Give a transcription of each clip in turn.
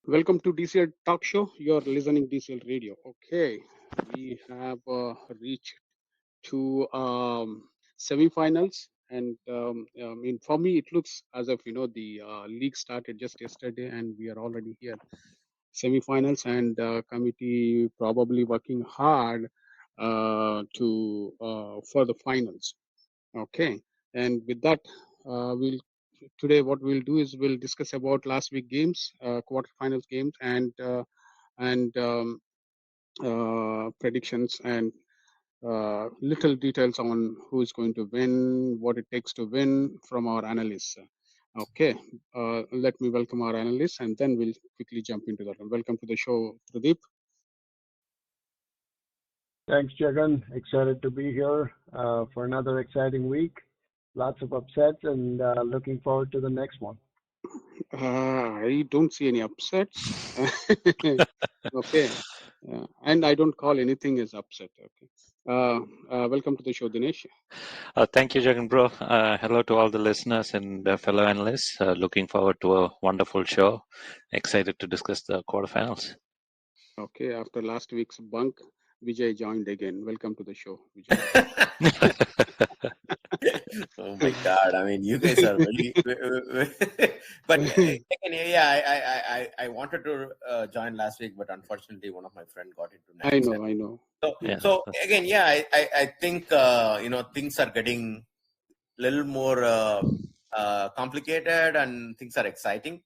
Welcome to DCL Talk Show. You're listening DCL Radio. Okay, we have reached to semifinals, and I mean, for me, it looks as if the league started just yesterday, and we are already here, semifinals, and committee probably working hard to for the finals. Okay, and with that, we'll today what we'll do is we'll discuss about last week games, quarterfinals games, and predictions and little details on who is going to win, what it takes to win from our analysts. Okay, let me welcome our analysts, and then we'll quickly jump into that. Welcome to the show, Pradeep. Thanks, Jagan. Excited to be here for another exciting week. Lots of upsets, and looking forward to the next one. I don't see any upsets. Okay, and I don't call anything as upset. Okay, welcome to the show, Dinesh. Thank you, Jagan bro. Hello to all the listeners and fellow analysts. Looking forward to a wonderful show. Excited to discuss the quarterfinals. Okay, after last week's bunk, VeeJay joined again. Welcome to the show, VeeJay. Oh my God! I mean, you guys are really. But again, yeah, I wanted to join last week, but unfortunately, one of my friends got into. I know. So again, yeah, I think things are getting a little more complicated, and things are exciting.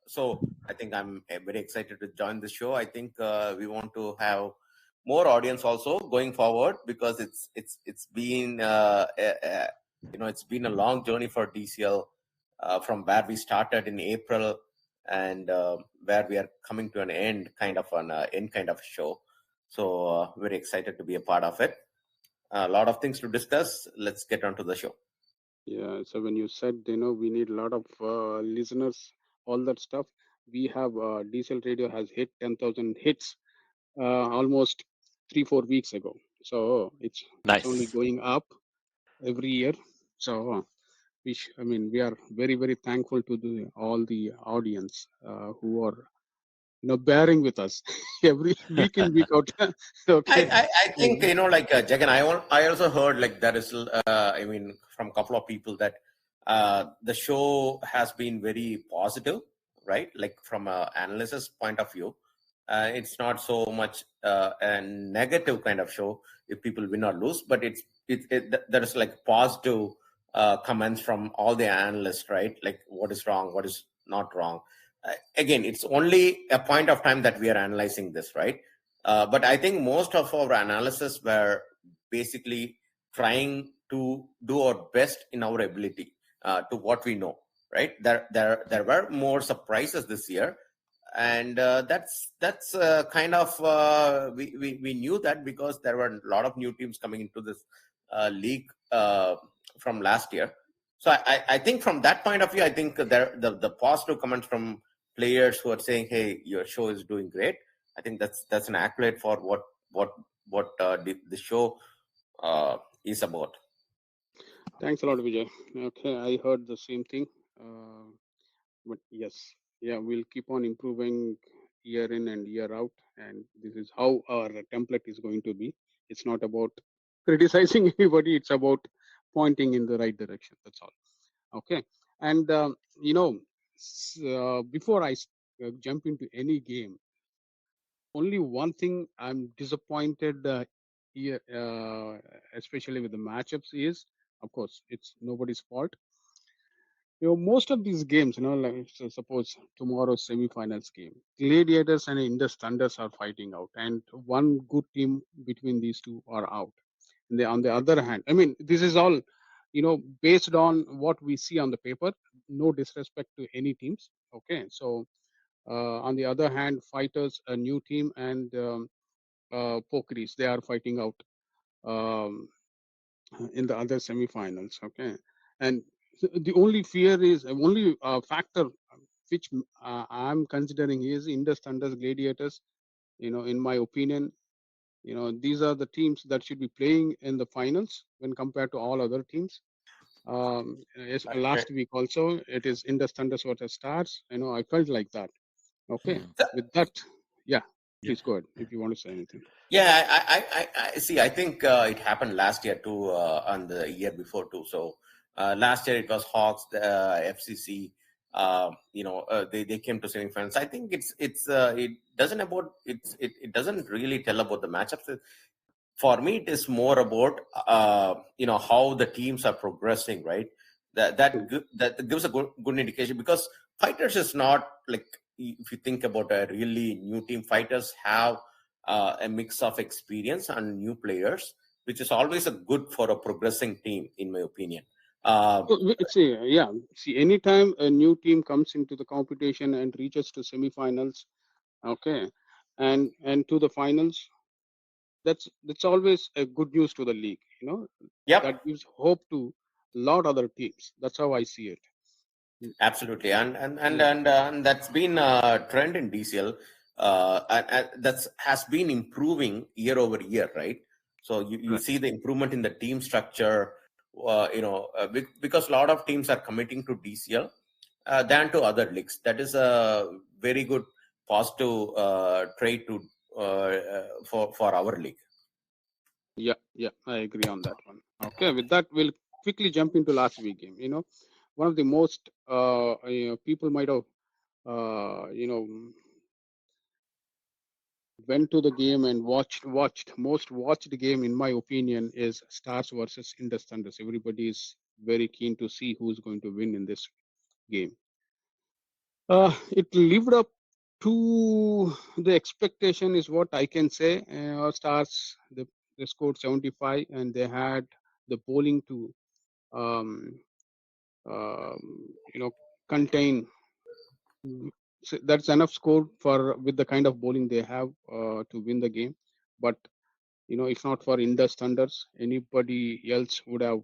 So I think I'm very excited to join the show. I think we want to have more audience also going forward, because it's been it's been a long journey for DCL from where we started in April, and where we are coming to an end kind of show. So very excited to be a part of it. A lot of things to discuss. Let's get on to the show. Yeah, so when you said we need a lot of listeners, all that stuff, we have DCL Radio has hit 10,000 hits almost 3-4 weeks ago. So it's only going up every year. So we are very, very thankful to all the audience who are bearing with us every week in, week out. Okay. I think Jagan, I also heard there is from a couple of people that the show has been very positive, right? Like from an analysis point of view, it's not so much a negative kind of show if people win or lose, but there is positive comments from all the analysts, right? Like what is wrong, what is not wrong. Again, it's only a point of time that we are analyzing this, right? But I think most of our analysis were basically trying to do our best in our ability to what we know, right? There were more surprises this year, and that's kind of we knew that, because there were a lot of new teams coming into this league from last year. So I think from that point of view, I think the positive comments from players who are saying, "Hey, your show is doing great." I think that's an accolade for what the show is about. Thanks a lot, VeeJay. Okay, I heard the same thing. But yes, we'll keep on improving year in and year out, and this is how our template is going to be. It's not about criticizing anybody; it's about pointing in the right direction. That's all. Okay, and before I jump into any game, only one thing I'm disappointed here, especially with the matchups, is, of course, it's nobody's fault. Most of these games, suppose tomorrow's semifinals game, Gladiators and Indus Thunders are fighting out, and one good team between these two are out. And on the other hand, this is all, based on what we see on the paper. No disrespect to any teams. Okay, so on the other hand, Fighters, a new team, and Pokeries, they are fighting out in the other semifinals. Okay, and the only fear is only factor which I'm considering is Indus Thunders, Gladiators. In my opinion, these are the teams that should be playing in the finals when compared to all other teams. Last week also, it is Indus Thunders versus Stars. I felt like that. Okay. With that, please go ahead if you want to say anything. Yeah, I see. I think it happened last year too, and the year before too. So last year it was Hawks, the FCC. They came to semifinals. I think it doesn't really tell about the matchups. For me, it is more about how the teams are progressing, right? That gives a good indication, because fighters is not like, if you think about a really new team, fighters have a mix of experience and new players, which is always a good for a progressing team, in my opinion. See, anytime a new team comes into the competition and reaches to semifinals, okay, and to the finals, that's always a good news to the league. Yep. That gives hope to a lot other teams. That's how I see it. Absolutely, and that's been a trend in DCL, and that has been improving year over year, right? So you see the improvement in the team structure, because a lot of teams are committing to DCL than to other leagues. That is a very good positive trait to for our league. Yeah, I agree on that one. Okay, with that, we'll quickly jump into last week game. One of the most people might have went to the game and watched most watched game, in my opinion, is Stars versus Indus Thunders. Everybody is very keen to see who's going to win in this game. It lived up to the expectation, is what I can say. Stars, they scored 75, and they had the bowling to contain. So that's enough score with the kind of bowling they have to win the game. But if not for Indus Thunders, anybody else would have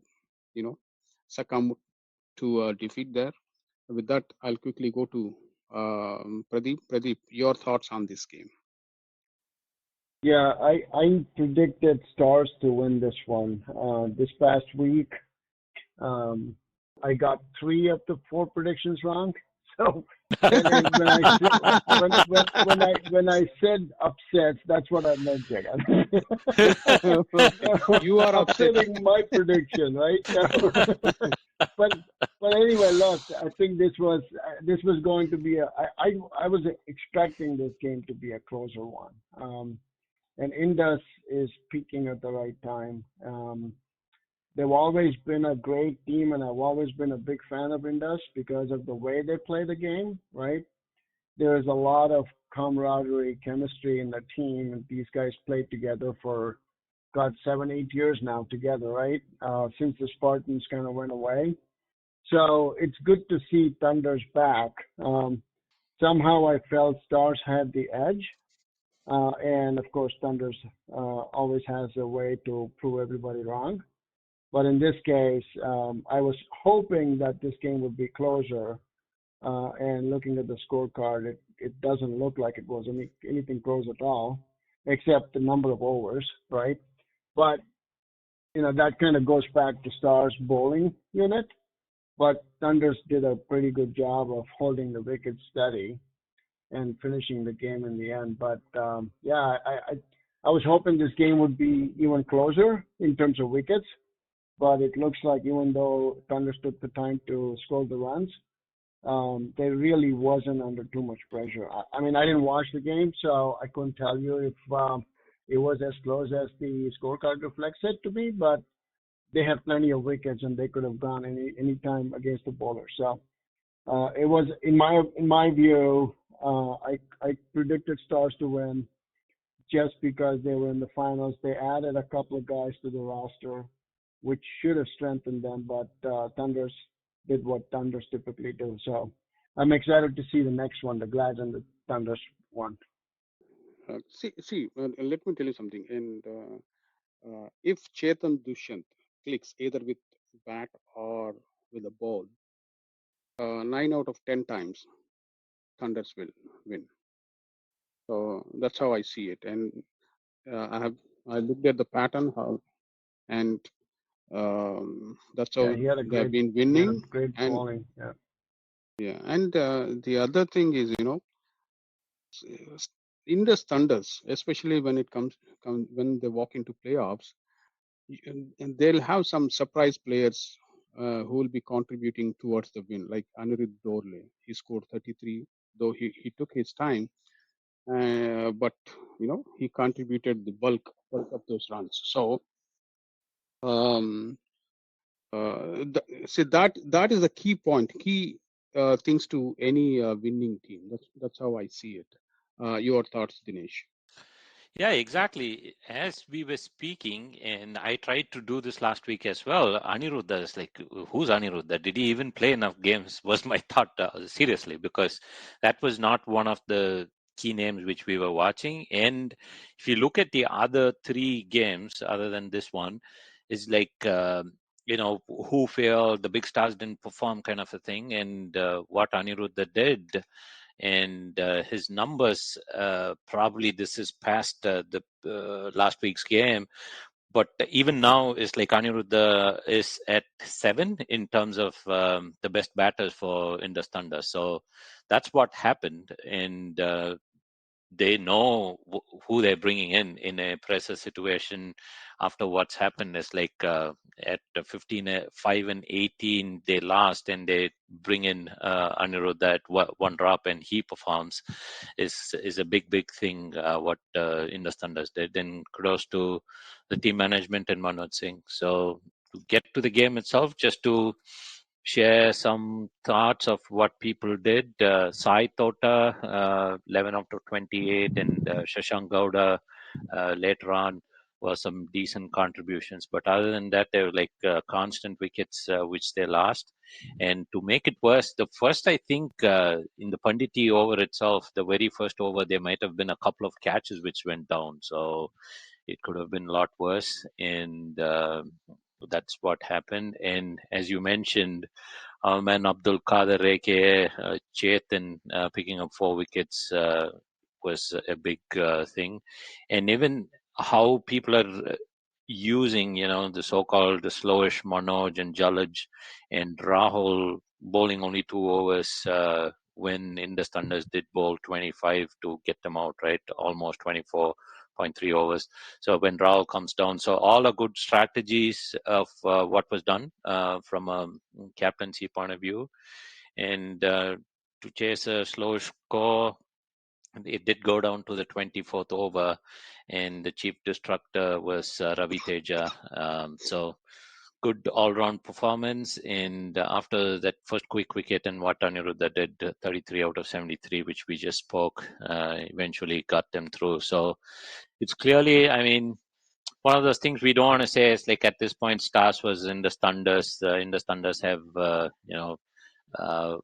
succumbed to defeat there. With that, I'll quickly go to Pradeep. Pradeep, your thoughts on this game? Yeah, I predicted Stars to win this one. This past week, I got 3 of the 4 predictions wrong. So when I said upsets, that's what I meant, Jagan. You are upsetting my prediction, right? but anyway, look, I think this was going to be I was expecting this game to be a closer one. And Indus is peaking at the right time. They've always been a great team, and I've always been a big fan of Indus because of the way they play the game, right? There's a lot of camaraderie, chemistry in the team, and these guys played together for, 7, 8 years now together, right? Since the Spartans kind of went away. So it's good to see Thunder's back. Somehow I felt Stars had the edge. And of course, Thunder's always has a way to prove everybody wrong. But in this case, I was hoping that this game would be closer. And looking at the scorecard, it doesn't look like it was anything close at all, except the number of overs, right? But, that kind of goes back to Stars' bowling unit. But Thunders did a pretty good job of holding the wicket steady and finishing the game in the end. But, I was hoping this game would be even closer in terms of wickets. But it looks like even though Thunders took the time to score the runs, they really wasn't under too much pressure. I mean, I didn't watch the game, so I couldn't tell you if it was as close as the scorecard reflects it to me, but they had plenty of wickets and they could have gone any time against the bowler. So it was, in my view, I predicted Stars to win just because they were in the finals. They added a couple of guys to the roster, which should have strengthened them, but Thunders did what Thunders typically do. So I'm excited to see the next one, the Glads and the Thunders one. Let me tell you something. And if Chetan Dushyant clicks either with bat or with a ball, 9 out of 10 times, Thunders will win. So that's how I see it. And I looked at the pattern, and that's how they have been winning. Great bowling. Yeah. And the other thing is, in the Thunders, especially when it comes when they walk into playoffs, and they'll have some surprise players who will be contributing towards the win, like Anirudh Dorle. He scored 33, though he took his time, but he contributed the bulk of those runs. So see that is a key point, key things to any winning team. That's how I see it. Your thoughts, Dinesh? Yeah, exactly. As we were speaking, and I tried to do this last week as well, Aniruddha is like, who's Aniruddha? Did he even play enough games? Was my thought, seriously, because that was not one of the key names which we were watching. And if you look at the other three games, other than this one, is like, who failed, the big stars didn't perform kind of a thing. And what Aniruddha did, and his numbers, probably this is past the last week's game, but even now is like Aniruddha is at 7 in terms of the best batters for Indus Thunder. So that's what happened, and they know who they're bringing in a pressure situation after what's happened. Is like at 15, 5 and 18 they lost, and they bring in Aniruddha at one drop, and he performs. Is a big thing what Indus Thunders did, and kudos to the team management and Manoj Singh. So to get to the game itself, just to share some thoughts of what people did. Sai Tota, 11 out of 28, and Shashank Gowda later on were some decent contributions. But other than that, they were like constant wickets which they lost. And to make it worse, the first, I think, in the Panditi over itself, the very first over, there might have been a couple of catches which went down. So it could have been a lot worse. And that's what happened. And as you mentioned, our man Abdul Kader aka Chetan picking up 4 wickets was a big thing. And even how people are using, the so-called the slowish Manoj and Jalaj and Rahul bowling only 2 overs when Indus Thunders did bowl 25 to get them out, right? Almost 24.3 overs. So when Rahul comes down, so all are good strategies of what was done from a captaincy point of view. And to chase a slow score, it did go down to the 24th over, and the chief destructor was Ravi Teja. So good all-round performance. And after that first quick wicket and what Aniruddha did, 33 out of 73, which we just spoke, eventually got them through. So it's clearly, I mean, one of those things we don't want to say is like at this point, Stars was Indus Thunders. Indus Thunders have,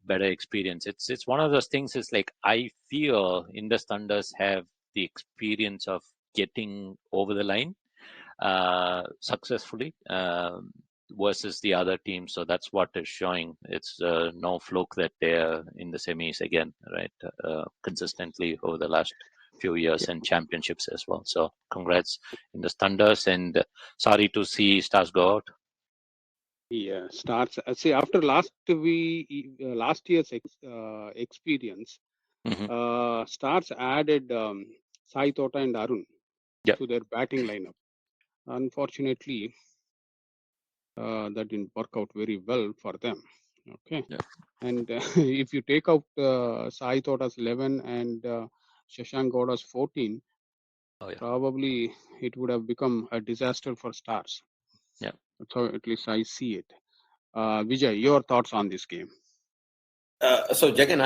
better experience. It's one of those things. Is like I feel Indus Thunders have the experience of getting over the line successfully versus the other team. So that's what is showing. It's no fluke that they're in the semis again, right? Consistently over the last few years, and championships as well. So congrats Indus Thunders, and sorry to see Stars go out. Yeah, Stars. See, after last year's experience, Stars added Sai Tota and Arun to their batting lineup. Unfortunately, that didn't work out very well for them. Okay, and if you take out Sai Tota's 11 and Shashank Gowda's 14, probably it would have become a disaster for Stars. Yeah, that's how at least I see it. VeeJay, your thoughts on this game? So Jagan,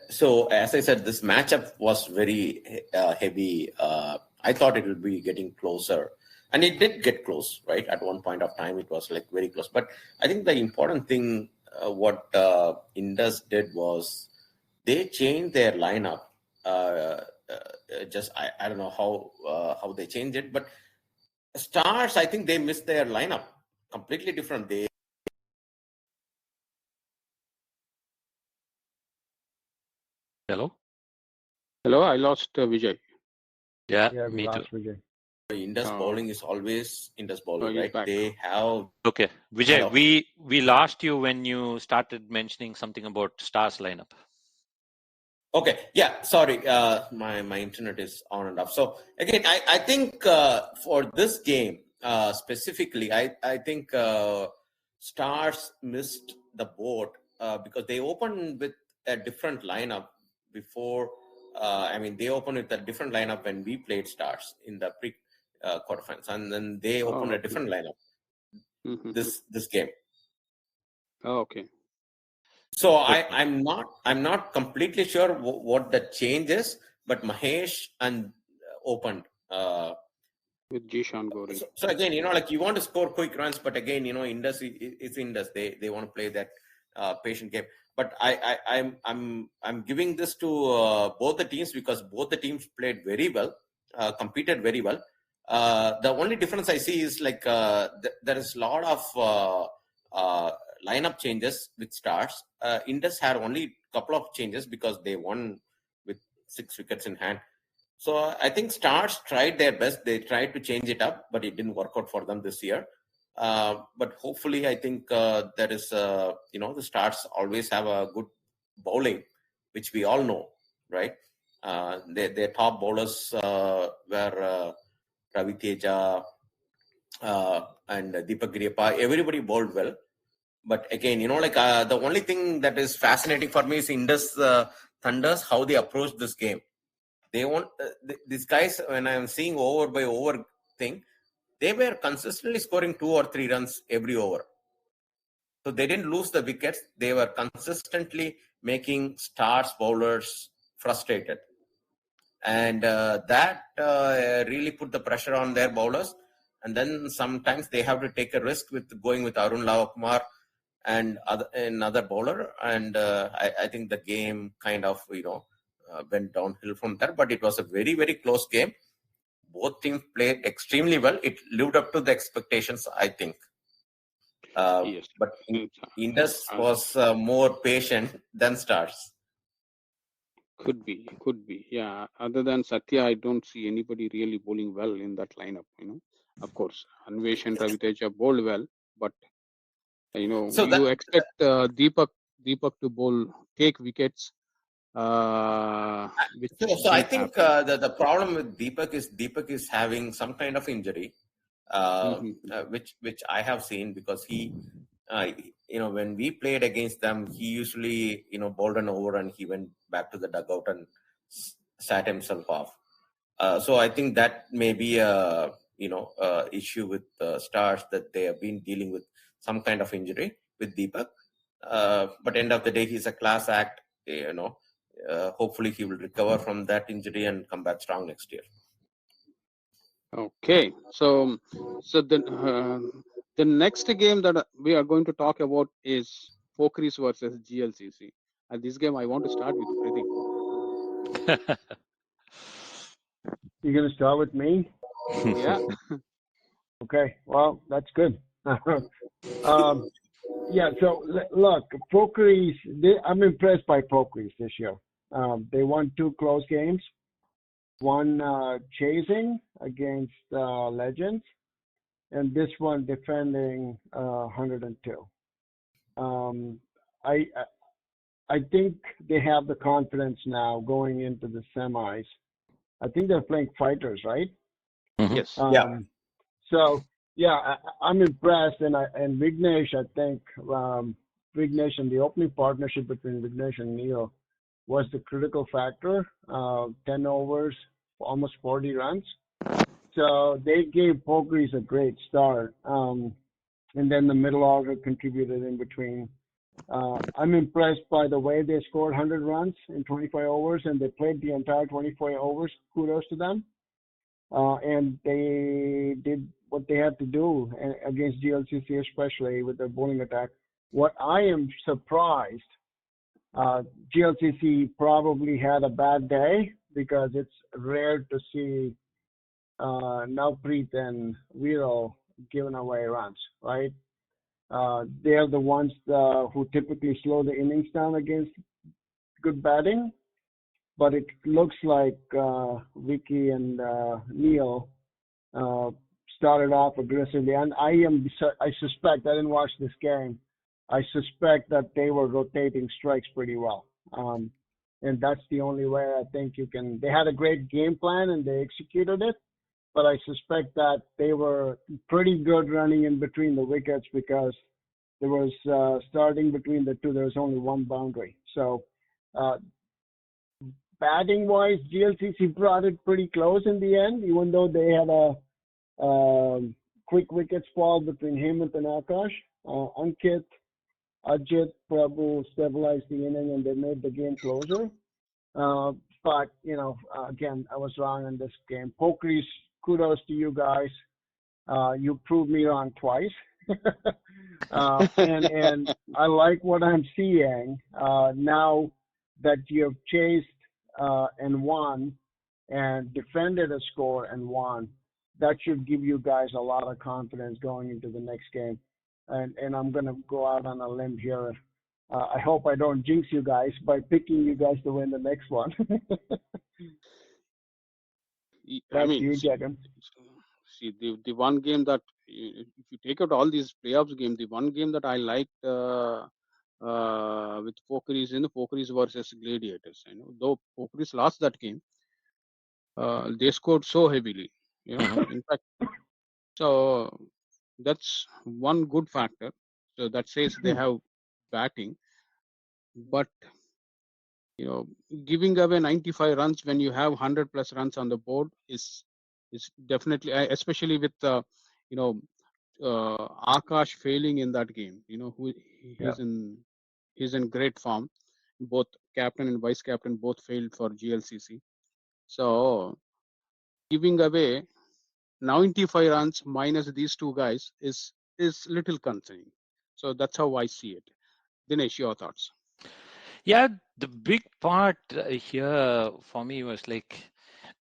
so as I said, this matchup was very heavy. I thought it would be getting closer, and it did get close, right? At one point of time, it was like very close. But I think the important thing, what Indus did was they changed their lineup. I don't know how they changed it, but Stars, I think they missed their lineup completely different. Hello, I lost VeeJay. Yeah, we me lost too. Vijay. Indus bowling is always Indus bowling, right? Back. They have. Okay, VeeJay, Hello. we lost you when you started mentioning something about Stars lineup. Okay, yeah, sorry, my internet is on and off. So again, I think for this game specifically, I think Stars missed the boat because they opened with a different lineup before. They opened with a different lineup when we played Stars in the pre quarterfinals, and then they opened a different lineup this game. Oh, okay. So I'm not completely sure what the change is, but Mahesh and opened With VeeJay Shan Gori. So again, like you want to score quick runs, but again, Indus is Indus. They want to play that patient game. But I'm giving this to both the teams because both the teams played very well, competed very well. The only difference I see is like there is a lot of lineup changes with Stars. Indus had only a couple of changes because they won with 6 wickets in hand. So I think Stars tried their best. They tried to change it up, but it didn't work out for them this year. But hopefully, I think there is, the Stars always have a good bowling, which we all know, right? Their top bowlers were Ravi Teja and Deepak Griappa. Everybody bowled well. But again, the only thing that is fascinating for me is Indus Thunders, how they approach this game. They want these guys, when I'm seeing over by over thing, they were consistently scoring 2 or 3 runs every over. So they didn't lose the wickets. They were consistently making Stars bowlers frustrated. And that really put the pressure on their bowlers. And then sometimes they have to take a risk with going with Arun Lavakumar and another bowler. And I think the game kind of, went downhill from there. But it was a very, very close game. Both teams played extremely well. It lived up to the expectations, I think. Yes. But Indus was more patient than Stars. Could be. Yeah. Other than Satya, I don't see anybody really bowling well in that lineup. Of course, Anvesh and Ravi Teja bowled well, but So you expect Deepak to take wickets. So I think the problem with Deepak is having some kind of injury, which I have seen because he, when we played against them, he usually, bowled an over and he went back to the dugout and sat himself off. So I think that may be a, issue with Stars that they have been dealing with some kind of injury with Deepak. But end of the day, he's a class act, hopefully he will recover from that injury and come back strong next year. Okay, so the next game that we are going to talk about is Pokhris versus GLCC. And this game, I want to start with Pradeep. You're going to start with me? Yeah. Okay, well, that's good. Yeah, so look, Pokhris, I'm impressed by Pokhris this year. They won 2 close games, one chasing against Legends, and this one defending 102. I think they have the confidence now going into the semis. I think they're playing fighters, right? Yes. So yeah, I'm impressed, and Vignesh, I think Vignesh and the opening partnership between Vignesh and Neil was the critical factor. 10 overs, almost 40 runs. So they gave Pokhris a great start, and then the middle order contributed in between. I'm impressed by the way they scored 100 runs in 25 overs, and they played the entire 25 overs. Kudos to them. And they did what they had to do against GLCC, especially with their bowling attack. What I am surprised, GLCC probably had a bad day because it's rare to see Navpreet and Viral giving away runs, right? They're the ones who typically slow the innings down against good batting. But it looks like Vicky and Neil started off aggressively, and I suspect, I didn't watch this game, I suspect that they were rotating strikes pretty well. and that's the only way I think you can. They had a great game plan and they executed it, but I suspect that they were pretty good running in between the wickets because there was starting between the two. There was only one boundary, so. Batting wise, GLCC brought it pretty close in the end, even though they had a quick wicket fall between Hemant and Akash. Ankit, Ajit, Prabhu stabilized the inning and they made the game closer. But, again, I was wrong in this game. Pokeries, kudos to you guys. You proved me wrong twice. And I like what I'm seeing now that you have chased and won and defended a score and won. That should give you guys a lot of confidence going into the next game. And I'm going to go out on a limb here. I hope I don't jinx you guys by picking you guys to win the next one. That's you, Jagan. See, the one game that, if you take out all these playoffs games, the one game that I liked with Pokeries in the Pokeries versus Gladiators. Though Pokeries lost that game, they scored so heavily. In fact, so that's one good factor. So that says they have batting, but giving away 95 runs when you have 100 plus runs on the board is definitely, especially with Akash failing in that game. He's in great form. Both captain and vice captain both failed for GLCC. So giving away 95 runs minus these two guys is little concerning. So that's how I see it. Dinesh, your thoughts? Yeah, the big part here for me was like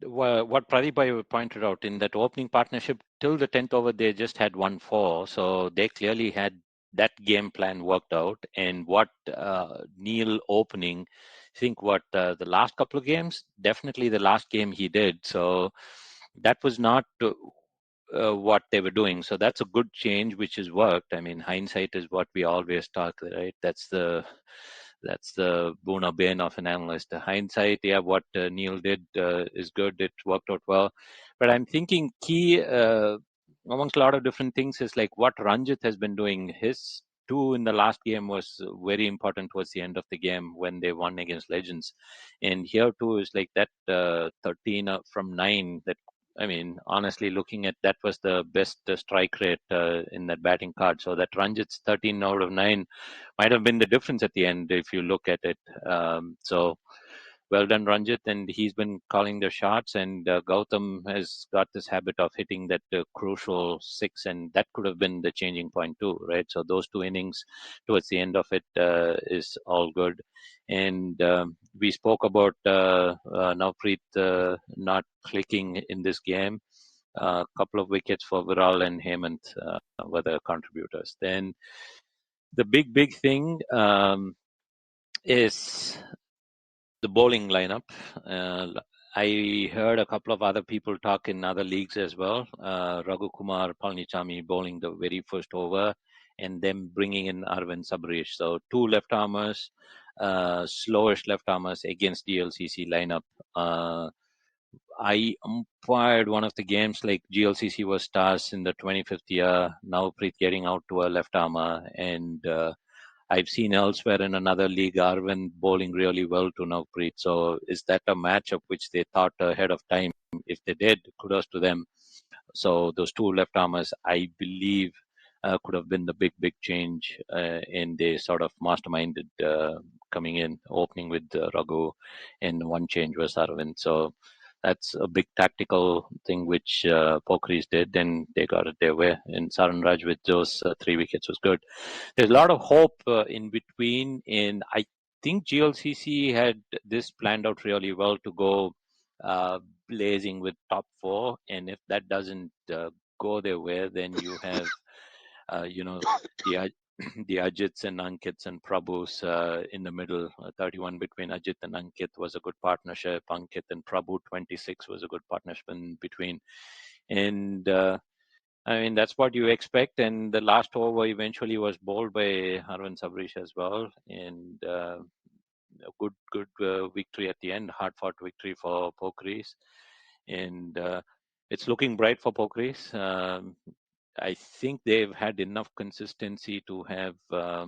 what Pradeep pointed out in that opening partnership. Till the 10th over, they just had 1-4, so they clearly had that game plan worked out. And what Neil opening, I think what the last couple of games, definitely the last game he did. So that was not what they were doing. So that's a good change, which has worked. I mean, hindsight is what we always talk, right? That's the boon or bane of an analyst. The hindsight, yeah, what Neil did is good. It worked out well. But I'm thinking key amongst a lot of different things is like what Ranjit has been doing. His two in the last game was very important towards the end of the game when they won against Legends. And here too is like that 13 from 9 that, I mean, honestly, looking at that was the best strike rate in that batting card. So that Ranjit's 13 out of 9 might have been the difference at the end if you look at it. So well done, Ranjit, and he's been calling the shots. And Gautam has got this habit of hitting that crucial 6, and that could have been the changing point too, right? So those two innings towards the end of it is all good. And we spoke about Navpreet not clicking in this game. A couple of wickets for Viral and Hemant were the contributors. Then the big thing is the bowling lineup. I heard a couple of other people talk in other leagues as well. Raghu Kumar Palnichami bowling the very first over, and them bringing in Arvind Sabarish. So two left armers, slowish left armers against DLCC lineup. I umpired one of the games like GLCC was stars in the 25th year. Now Preet getting out to a left armor, and I've seen elsewhere in another league Arvind bowling really well to Navpreet. So is that a matchup which they thought ahead of time? If they did, kudos to them. So those two left armers, I believe, could have been the big change, and they sort of masterminded coming in, opening with Raghu, and one change was Arvind. So that's a big tactical thing which Pokeries did, and they got it their way. And Saranraj with those 3 wickets was good. There's a lot of hope in between, and I think GLCC had this planned out really well to go blazing with top 4, and if that doesn't go their way, then you have the the Ajits and Ankits and Prabhus in the middle. 31 between Ajit and Ankit was a good partnership. Ankit and Prabhu 26 was a good partnership in between, and I mean, that's what you expect. And the last over eventually was bowled by Arvind Sabarish as well. And a good victory at the end, hard-fought victory for Pokeries, and it's looking bright for Pokeries. I think they've had enough consistency to have a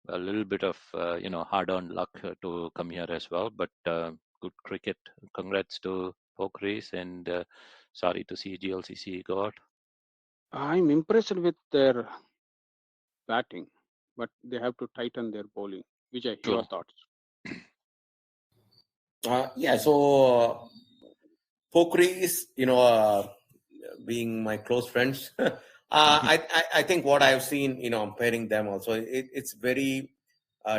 little bit of hard-earned luck to come here as well. But good cricket. Congrats to Pokeries, and sorry to see GLCC go out. I'm impressed with their batting, but they have to tighten their bowling. VeeJay, True. your thoughts? Yeah, so Pokeries, being my close friends, I think what I've seen, pairing them also, it's very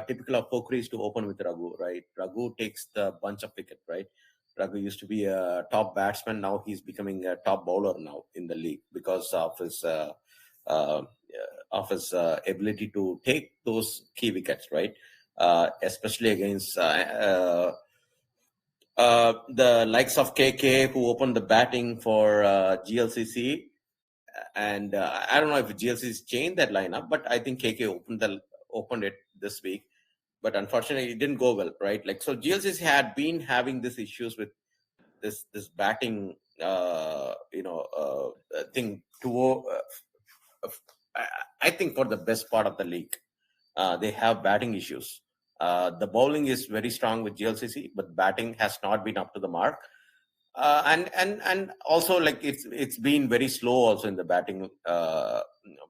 typical of Pokeries to open with Raghu, right? Raghu takes the bunch of wicket, right? Raghu used to be a top batsman. Now he's becoming a top bowler now in the league because of his ability to take those key wickets, right? Especially against the likes of KK, who opened the batting for GLCC. And I don't know if GLC's changed that lineup, but I think KK opened it this week. But unfortunately, it didn't go well, right? Like, so GLCC had been having these issues with this batting, thing I think for the best part of the league. They have batting issues. The bowling is very strong with GLCC, but batting has not been up to the mark. And also, like, it's been very slow also in the batting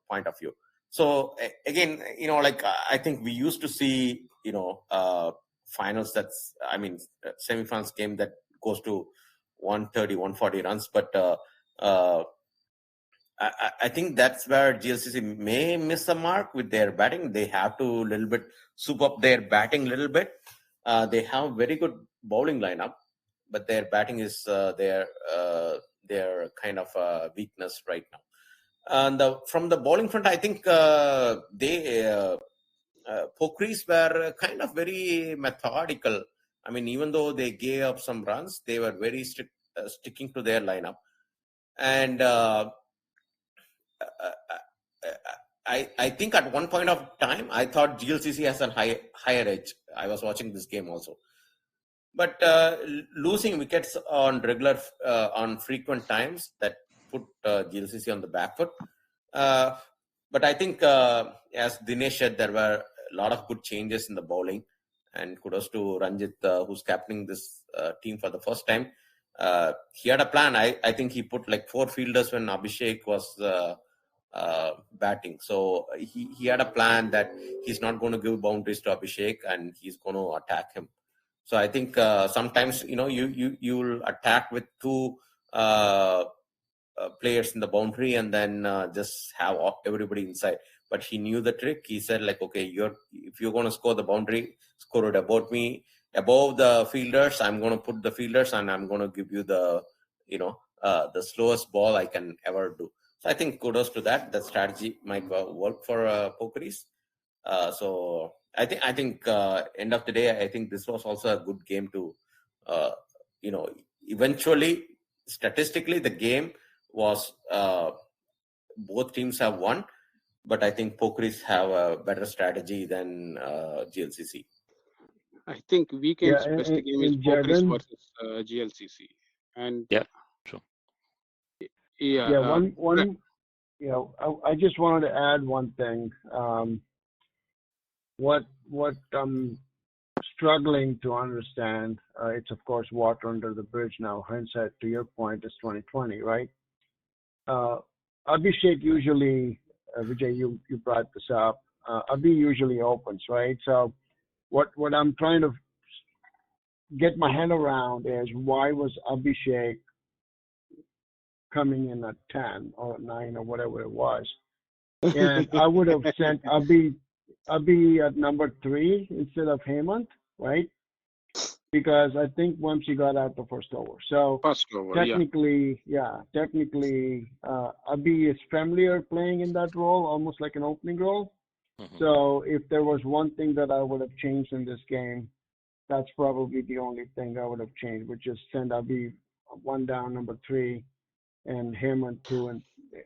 point of view. So again, I think we used to see finals semi-finals game that goes to 130, 140 runs, but I think that's where GLCC may miss the mark with their batting. They have to a little bit soup up their batting a little bit. They have very good bowling lineup, but their batting is their kind of weakness right now. And from the bowling front, I think Pokeries were kind of very methodical. I mean, even though they gave up some runs, they were very strict, sticking to their lineup. And I think at one point of time, I thought GLCC has a higher edge. I was watching this game also. But losing wickets on frequent times, that put GLCC on the back foot. But I think, as Dinesh said, there were a lot of good changes in the bowling. And kudos to Ranjit, who's captaining this team for the first time. He had a plan. I think he put like 4 fielders when Abhishek was batting. So he had a plan that he's not going to give boundaries to Abhishek and he's going to attack him. So I think sometimes you'll attack with 2 players in the boundary and then just have everybody inside. But he knew the trick. He said, like, okay, if you're going to score the boundary, score it above the fielders. I'm going to put the fielders and I'm going to give you the slowest ball I can ever do. So I think kudos to that. The strategy might work for Pokeries. So I think end of the day, I think this was also a good game to, eventually, statistically, the game was both teams have won, but I think Pokeries have a better strategy than GLCC. I think weekend's best game is Pokeries Jagan, versus GLCC. And yeah, true. I just wanted to add one thing. What I'm struggling to understand, it's of course water under the bridge now. Hindsight, to your point, is 2020, right? Abhishek usually, VeeJay, you brought this up. Abhi usually opens, right? So what I'm trying to get my head around is, why was Abhishek coming in at 10 or 9 or whatever it was? And I would have sent Abhi at number 3 instead of Hemant, right? Because I think once he got out the first over. So technically, Abhi is familiar playing in that role, almost like an opening role. Mm-hmm. So if there was one thing that I would have changed in this game, that's probably the only thing I would have changed, which is send Abhi 1 down, number 3, and Hemant 2 and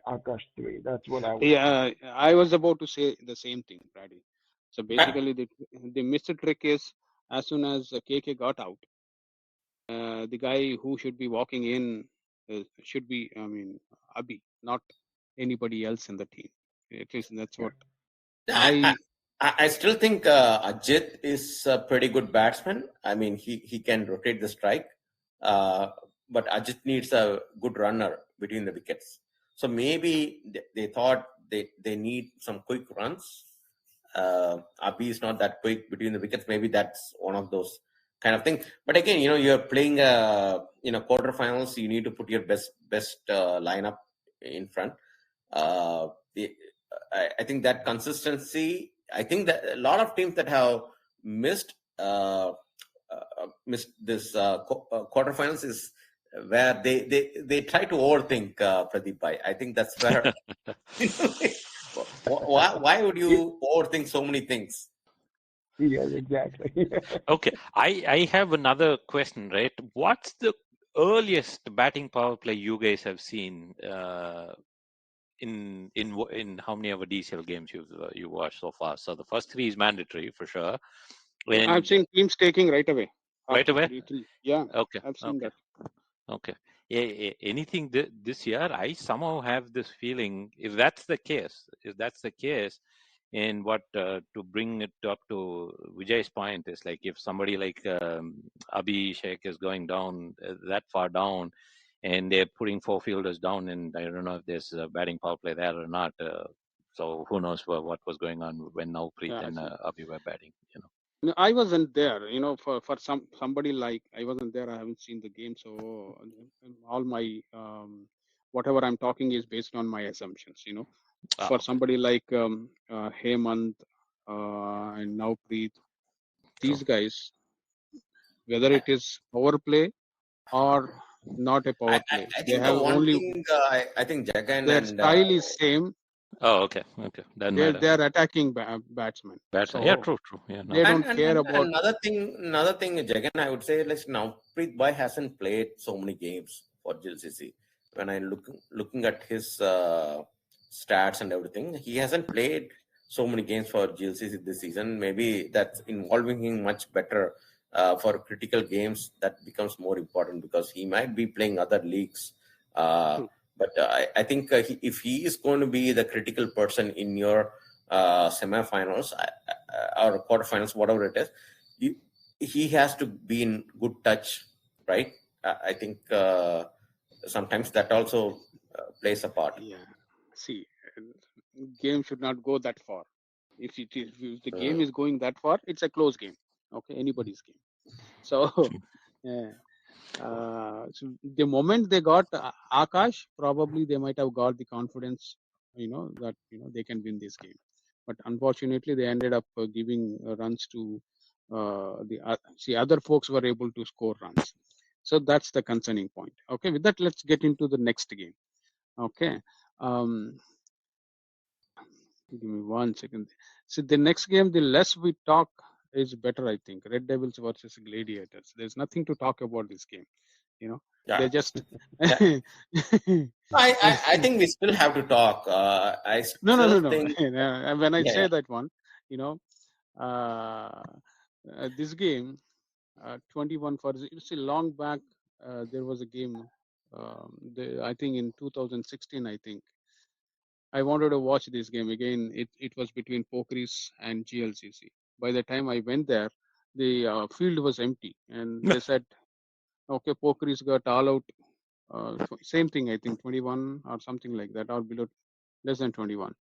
Akash 3. That's what I would. Yeah, I was about to say the same thing, Brady. So basically, the missed trick is as soon as KK got out, the guy who should be walking in should be, Abhi, not anybody else in the team. At least that's what I, I. I still think Ajit is a pretty good batsman. I mean, he can rotate the strike, but Ajit needs a good runner between the wickets. So maybe they thought they need some quick runs. Abhi is not that quick between the wickets. Maybe that's one of those kind of thing. But again, you're playing quarterfinals. You need to put your best lineup in front. The, I think that consistency. I think that a lot of teams that have missed this quarterfinals is where they try to overthink Pradeep Bhai. I think that's where. Why would you overthink so many things? Yes, exactly. Okay, I have another question, right? What's the earliest batting power play you guys have seen in how many ever DCL games you watched so far? So the first three is mandatory for sure. I've And seen teams taking right away right after away. 3-3. Yeah, Okay. I've seen that. Okay. Yeah, anything this year, I somehow have this feeling, if that's the case, and what to bring it up to VeeJay's point is like if somebody like Abhishek is going down that far down, and they're putting four fielders down, and I don't know if there's a batting power play there or not. So who knows what was going on when Navpreet Yeah, and Abhi were batting, no, I wasn't there. For somebody like I wasn't there. I haven't seen the game, so all my whatever I'm talking is based on my assumptions. For Okay. somebody like Hemant and Navpreet, True. these guys, whether it is power play or not a power play, I they think the have one only thing I think Jagan their and style is same. Oh, okay. Doesn't matter. They're attacking batsmen, Batsman. Yeah, so true. Yeah, no. they don't care and about. another thing, Jagan, I would say, like now, Preet Bhai hasn't played so many games for GLCC. When I looking at his stats and everything, he hasn't played so many games for GLCC this season. Maybe that's involving him much better for critical games. That becomes more important because he might be playing other leagues. Uh, but I think if he is going to be the critical person in your semifinals or quarterfinals, whatever it is, he has to be in good touch, right? I think sometimes that also plays a part. Yeah. See, game should not go that far. If the game is going that far, it's a close game. Okay, anybody's game. So, yeah. So the moment they got Akash, probably they might have got the confidence, that they can win this game. But unfortunately, they ended up giving runs to other folks were able to score runs. So that's the concerning point. Okay, with that, let's get into the next game. Okay. Um, Give me 1 second. See, the next game, the less we talk is better, I think. Red Devils versus Gladiators. There's nothing to talk about this game. Yeah. They just. Yeah. I think we still have to talk. I still No. think, When I yeah, say that one, uh, this game, 21 for. You see, long back, there was a game. I think in 2016, I think. I wanted to watch this game again. It was between Pokhris and GLCC. By the time I went there, the field was empty, and they said, "Okay, Pokhris got all out." Same thing, I think, 21 or something like that, or below, less than 21.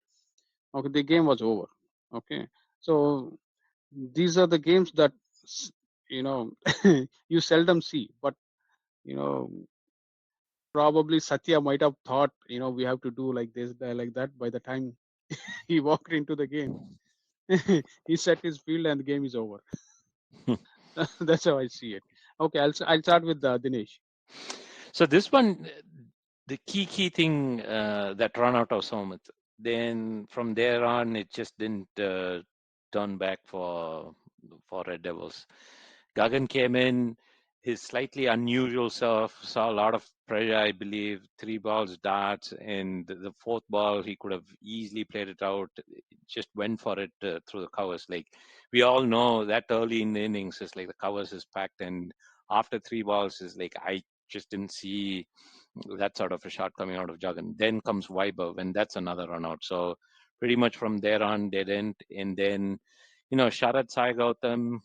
Okay, the game was over. Okay, so these are the games that you know you seldom see, but you know probably Satya might have thought, we have to do like this, like that. By the time he walked into the game, he set his field and the game is over. That's how I see it. Okay, I'll start with Dinesh. So this one, the key thing that ran out of Somat. Then from there on, it just didn't turn back for Red Devils. Gagan came in. his slightly unusual serve saw a lot of pressure, I believe. 3 balls, darts, and the fourth ball, he could have easily played it out. Just went for it through the covers. Like, we all know that early in the innings is like the covers is packed, and after 3 balls is like, I just didn't see that sort of a shot coming out of Jagan. Then comes Vaibhav, and that's another run out. So pretty much from there on, they didn't. And then, Sharat Sai Gautam,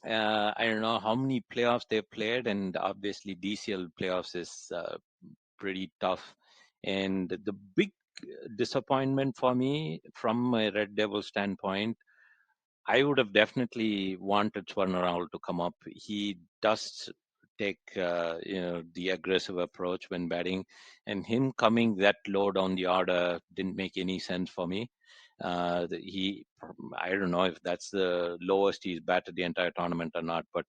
I don't know how many playoffs they've played, and obviously DCL playoffs is pretty tough. And the big disappointment for me from a Red Devil standpoint, I would have definitely wanted Swarna Rahul to come up. He does take the aggressive approach when batting, and him coming that low down the order didn't make any sense for me. I don't know if that's the lowest he's batted the entire tournament or not, but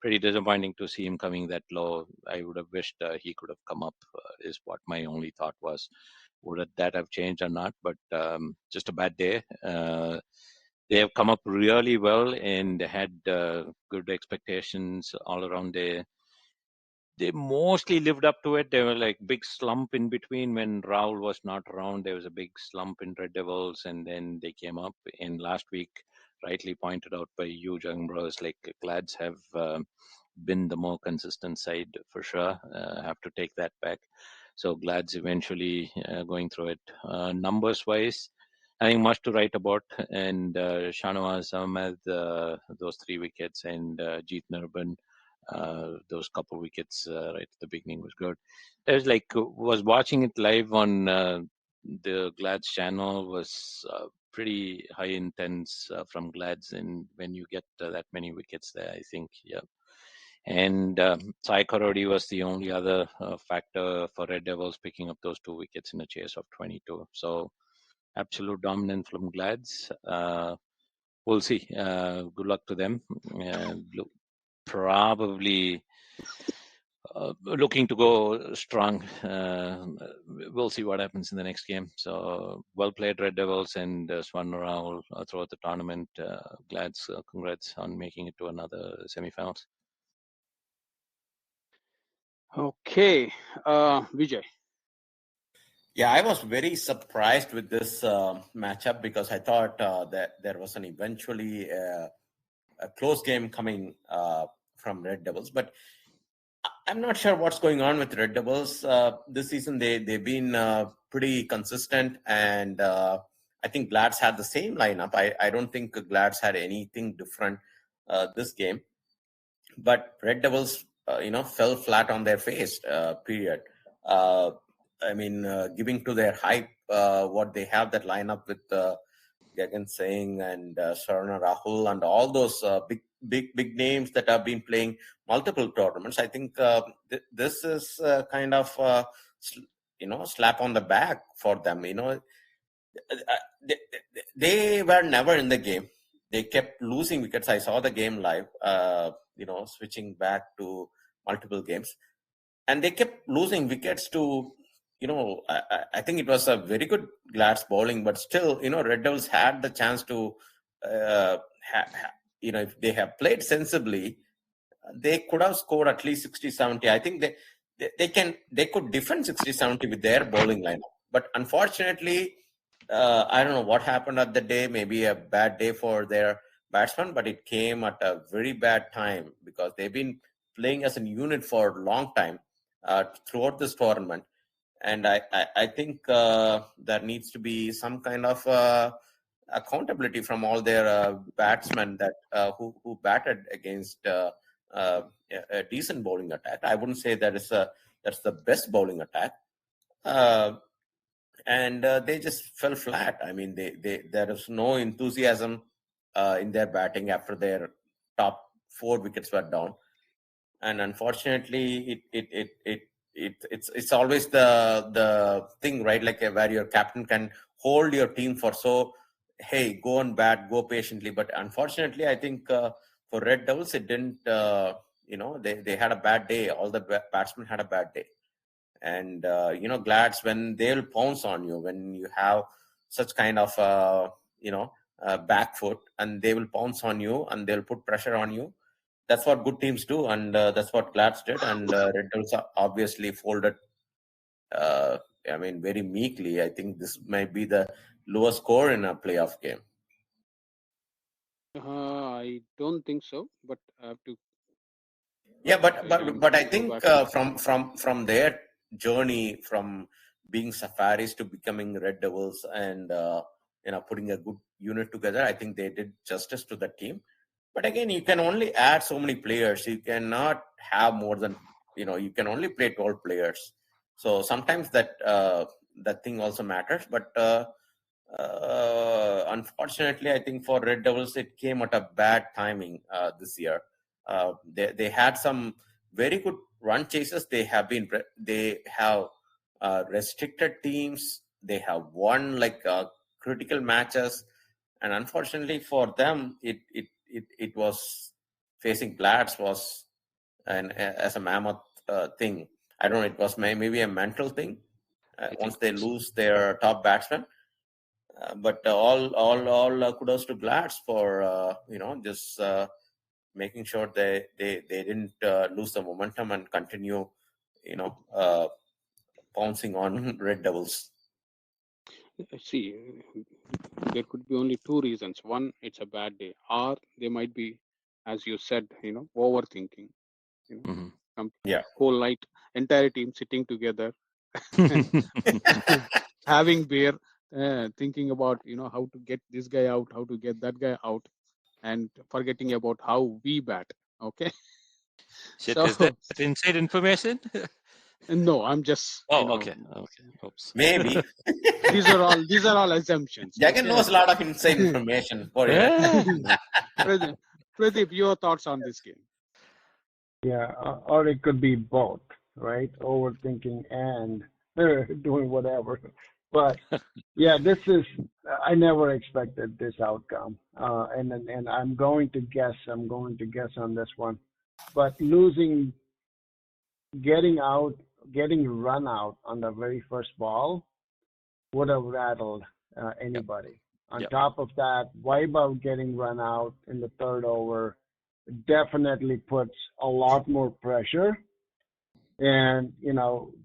pretty disappointing to see him coming that low. I would have wished he could have come up, is what my only thought was. Would that have changed or not? But just a bad day. They have come up really well and had good expectations all around. They mostly lived up to it. There were like big slump in between when Rahul was not around. There was a big slump in Red Devils, and then they came up. And last week, rightly pointed out by you, Young Bros, like Glads have been the more consistent side for sure. Have to take that back. So Glads eventually going through it. Numbers wise, I think much to write about. And Shanawaz Ahmed, those 3 wickets, and Jeet Nurban, those couple wickets right at the beginning was good. I was watching it live on the Glads channel, was pretty high intense from Glads, and when you get that many wickets there, I think, yeah. And Sai Karodi was the only other factor for Red Devils picking up those 2 wickets in a chase of 22. So absolute dominance from Glads. We'll see. Good luck to them. Probably looking to go strong. We'll see what happens in the next game. So well played, Red Devils, and Swarna Rahul throughout the tournament. Glads, congrats on making it to another semifinals. Okay, VeeJay. Yeah, I was very surprised with this matchup because I thought that there was an eventually a close game coming from Red Devils, but I'm not sure what's going on with Red Devils this season. They've been pretty consistent, and I think Glads had the same lineup. I don't think Glads had anything different this game, but Red Devils fell flat on their face. Period. Giving to their hype, what they have that lineup with Gagan Singh and Swarna Rahul and all those big names that have been playing multiple tournaments. I think this is kind of slap on the back for them. They were never in the game. They kept losing wickets. I saw the game live. Switching back to multiple games, and they kept losing wickets to. I think it was a very good Glads bowling, but still, Red Devils had the chance to, if they have played sensibly, they could have scored at least 60, 70. I think they could defend 60, 70 with their bowling lineup. But unfortunately, I don't know what happened at the day, maybe a bad day for their batsmen, but it came at a very bad time because they've been playing as a unit for a long time throughout this tournament. And I think there needs to be some kind of accountability from all their batsmen that who batted against a decent bowling attack. I wouldn't say that's the best bowling attack, and they just fell flat. I mean, there is no enthusiasm in their batting after their top 4 wickets were down, and unfortunately, it's always the thing, right? Like where your captain can hold your team for hey, go on bat, go patiently. But unfortunately, I think for Red Devils, it didn't. They had a bad day. All the batsmen had a bad day, and Glads, when they'll pounce on you when you have such kind of back foot, and they will pounce on you and they'll put pressure on you. that's what good teams do, and that's what Glads did. And Red Devils obviously folded. Very meekly. I think this might be the lowest score in a playoff game. I don't think so, but I have to. Yeah, but I Go think back and from their journey from being Safaris to becoming Red Devils and putting a good unit together, I think they did justice to the team. But again, you can only add so many players. You cannot have more than you can only play 12 players. So sometimes that thing also matters. But unfortunately, I think for Red Devils, it came at a bad timing this year. They had some very good run chases. They have restricted teams. They have won critical matches, and unfortunately for them, it was facing Glads was as a mammoth thing. I don't know. It was maybe a mental thing. Once they lose their top batsman. But all kudos to Glads for just making sure they didn't lose the momentum and continue pouncing on Red Devils. see. There could be only two reasons. One, it's a bad day, or they might be, as you said, overthinking. Whole night, entire team sitting together, having beer, thinking about how to get this guy out, how to get that guy out, and forgetting about how we bat. Okay. Shit, is that inside information? No, I'm just. Okay. Oops. Maybe these are all assumptions. Jagan knows a lot of inside information for Pradeep, your thoughts on this game? Yeah, or it could be both, right? Overthinking and doing whatever. But yeah, I never expected this outcome. And I'm going to guess on this one. But getting run out on the very first ball would have rattled anybody. On top of that, Wipeout getting run out in the third over definitely puts a lot more pressure. And,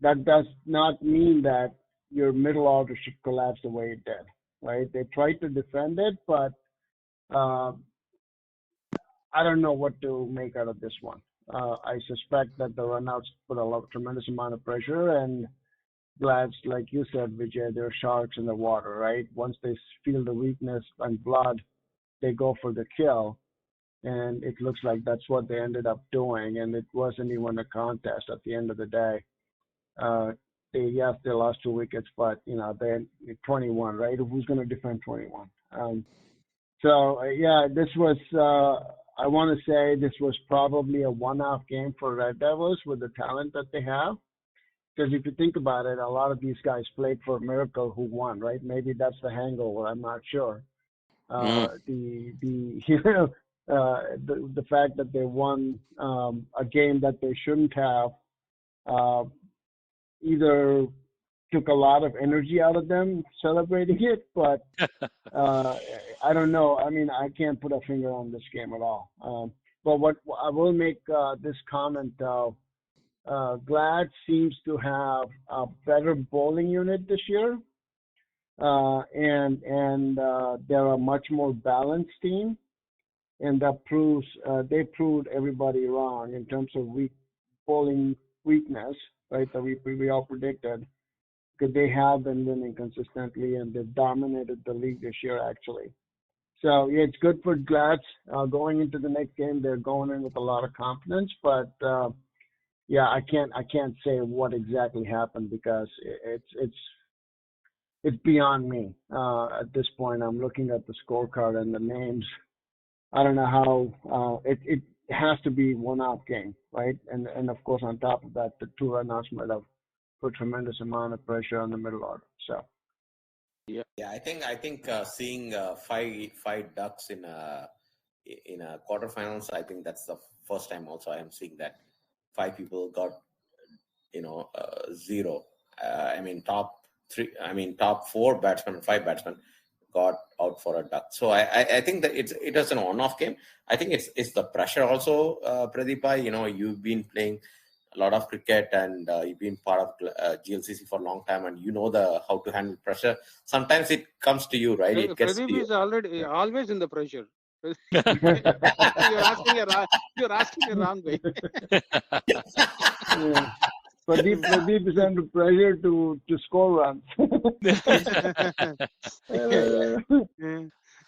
that does not mean that your middle order should collapse the way it did, right? They tried to defend it, but I don't know what to make out of this one. I suspect that the runouts put tremendous amount of pressure, and Glads, like you said, VeeJay, they're sharks in the water, right? Once they feel the weakness and blood, they go for the kill. And it looks like that's what they ended up doing. And it wasn't even a contest at the end of the day. They lost 2 wickets, but they're 21, right? Who's going to defend 21? This was. I want to say this was probably a one-off game for Red Devils with the talent that they have. Because if you think about it, a lot of these guys played for Miracle who won, right? Maybe that's the hangover. I'm not sure. The fact that they won a game that they shouldn't have either took a lot of energy out of them celebrating it, but I don't know. I mean, I can't put a finger on this game at all. But what I will make this comment though. Glad seems to have a better bowling unit this year, and they're a much more balanced team, and that proves they proved everybody wrong in terms of bowling weakness, right? That we all predicted, because they have been winning consistently and they've dominated the league this year actually. So yeah, it's good for Glads going into the next game. They're going in with a lot of confidence, but. Yeah, I can't say what exactly happened because it's beyond me. At this point, I'm looking at the scorecard and the names. I don't know how it has to be one-off game, right? And of course, on top of that, the two runouts might have put tremendous amount of pressure on the middle order. So. Yeah, I think seeing five Ducks in a quarterfinals, I think that's the first time also I am seeing that. 5 people got, 0. Top 4 batsmen, 5 batsmen got out for a duck. So I think that it was an on-off game. I think it's the pressure also, Pradeep. You've been playing a lot of cricket and you've been part of GLCC for a long time, and you know how to handle pressure. Sometimes it comes to you, right? It gets to Pradeep you. is always in the pressure. Yeah. You're asking a wrong way. Pradeep is under pressure to score runs.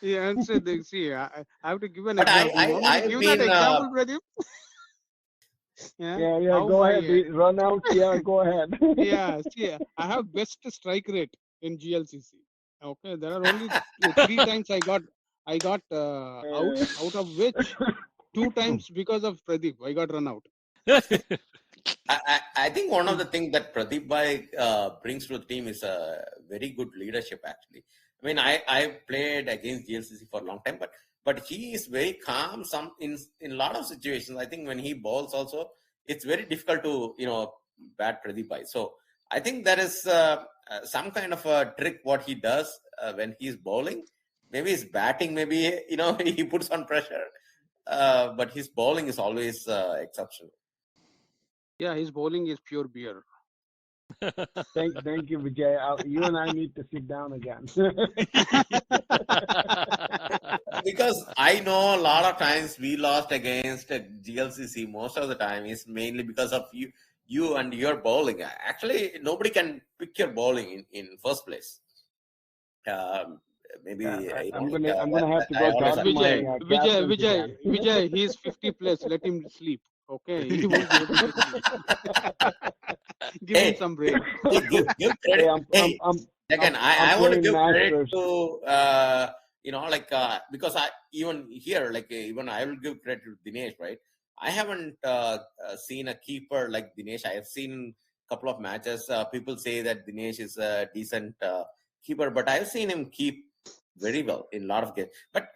Yeah, and so see, I have to give an But example. You want me to I've give been that example, Pradeep? Yeah, How go my, ahead. Run out. Yeah, go ahead. yeah, see, I have best strike rate in GLCC. Okay, there are only 3 times I got outs, out of which 2 times because of Pradeep, I got run out. I think one of the things that Pradeep Bhai brings to the team is a very good leadership, actually. I mean, I played against GLCC for a long time, but he is very calm. In a lot of situations, I think when he bowls also, it's very difficult to bat Pradeep Bhai. So I think there is some kind of a trick what he does when he's bowling. Maybe his batting, maybe he puts on pressure, but his bowling is always exceptional. Yeah, his bowling is pure beer. Thank you, VeeJay. You and I need to sit down again. Because I know a lot of times we lost against GLCC. Most of the time is mainly because of you and your bowling. Actually, nobody can pick your bowling in first place. Maybe I'm gonna have to go talk to my captains again. VeeJay, he's 50 plus. Let him sleep. Okay, he won't be able to sleep. Give him some break. Give credit. I want to give credit to because I even here even I will give credit to Dinesh, right? I haven't seen a keeper like Dinesh. I have seen a couple of matches. People say that Dinesh is a decent keeper, but I have seen him keep very well in a lot of games. But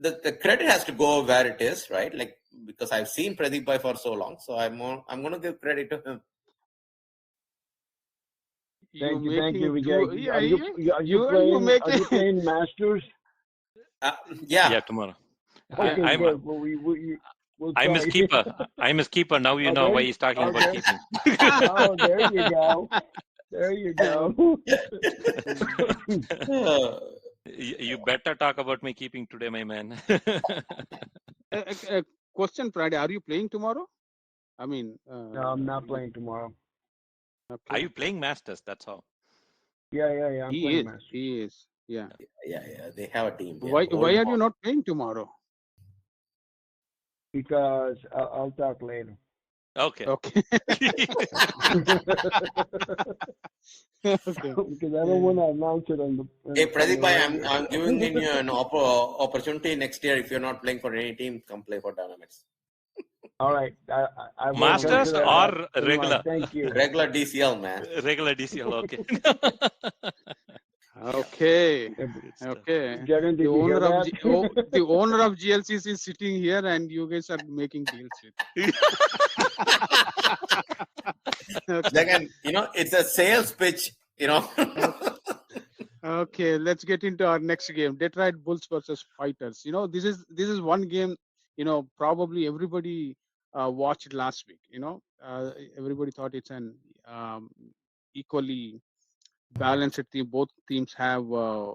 the credit has to go where it is, right? Like, because I've seen Pradeep Bhai for so long, so I'm going to give credit to him. Thank you, VeeJay. Are you playing Masters? Yeah, tomorrow. Okay, good. Well, I'm his keeper. I'm his keeper. Now you know why he's talking about keeping. Oh, there you go. There you go. You better talk about my keeping today, my man. Question, Friday. Are you playing tomorrow? I mean, no, I'm not playing tomorrow. Okay. Are you playing Masters? That's all. Yeah. I'm playing Masters. He is. Yeah. They have a team. Why are you not playing tomorrow? Because I'll talk later. Okay. Okay. Because I don't want to announce it on the. Hey, Pradeep Bhai, I'm giving you an opportunity next year. If you're not playing for any team, come play for Dynamics. All right. I Masters or regular? Thank you. Regular DCL, man. Regular DCL, okay. Okay. Jagan, The owner of GLCC is sitting here, and you guys are making deals with. Jagan, it's a sales pitch. Okay, let's get into our next game: Detroit Bulls versus Fighters. This is one game. Probably everybody watched last week. Everybody thought it's an equally balanced team. Both teams have a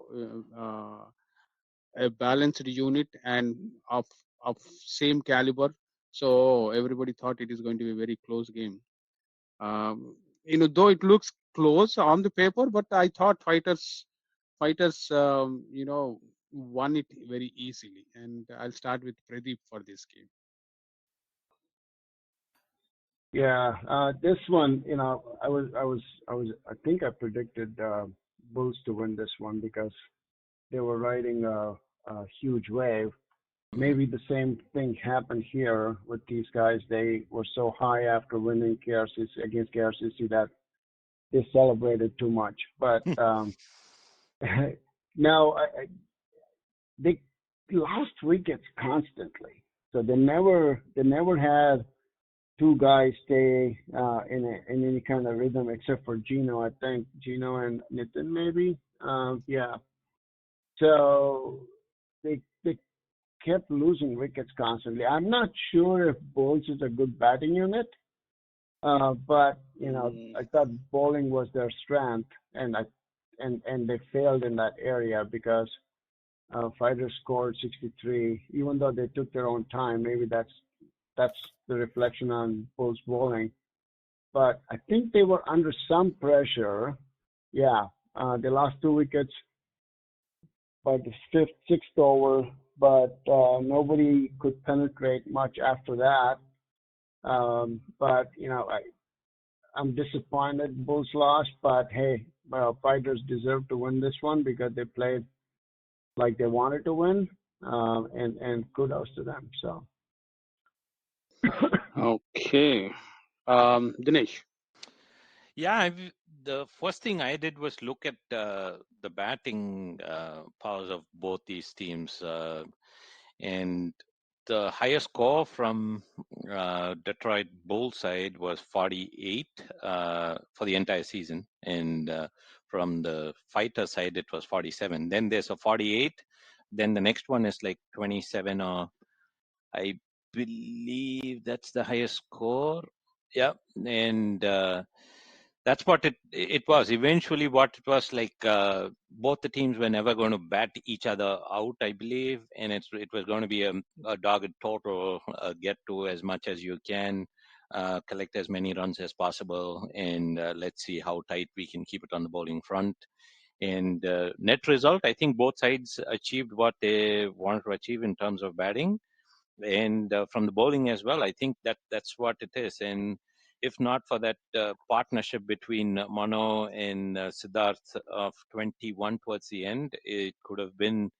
balanced unit and of same caliber. So everybody thought it is going to be a very close game. Though it looks close on the paper, but I thought fighters, won it very easily. And I'll start with Pradeep for this game. Yeah, this one, I think I predicted Bulls to win this one because they were riding a huge wave. Maybe the same thing happened here with these guys. They were so high after winning against KRCC that they celebrated too much. But now they lost wickets constantly, so they never had two guys stay in any kind of rhythm except for Gino. I think Gino and Nitin maybe. Yeah. So they kept losing wickets constantly. I'm not sure if Bulls is a good batting unit, but I thought bowling was their strength, and they failed in that area because Fighters scored 63, even though they took their own time. Maybe that's the reflection on Bulls bowling. But I think they were under some pressure. Yeah, they lost 2 wickets by the sixth over, but nobody could penetrate much after that. But I'm disappointed Bulls lost, but hey, Fighters deserve to win this one because they played like they wanted to win, and kudos to them. So. Okay. Dinesh. Yeah, the first thing I did was look at the batting powers of both these teams, and the highest score from Detroit Bulls side was 48 for the entire season, and from the Fighter side it was 47. Then there's a 48. Then the next one is like 27, or I believe that's the highest score. Yeah, and that's what it was. Eventually, what it was like, both the teams were never going to bat each other out, I believe, and it was going to be a dogged total, get to as much as you can, collect as many runs as possible, and let's see how tight we can keep it on the bowling front. And net result, I think both sides achieved what they wanted to achieve in terms of batting, and from the bowling as well. I think that's what it is. And if not for that partnership between Mano and Siddharth of 21 towards the end, it could have been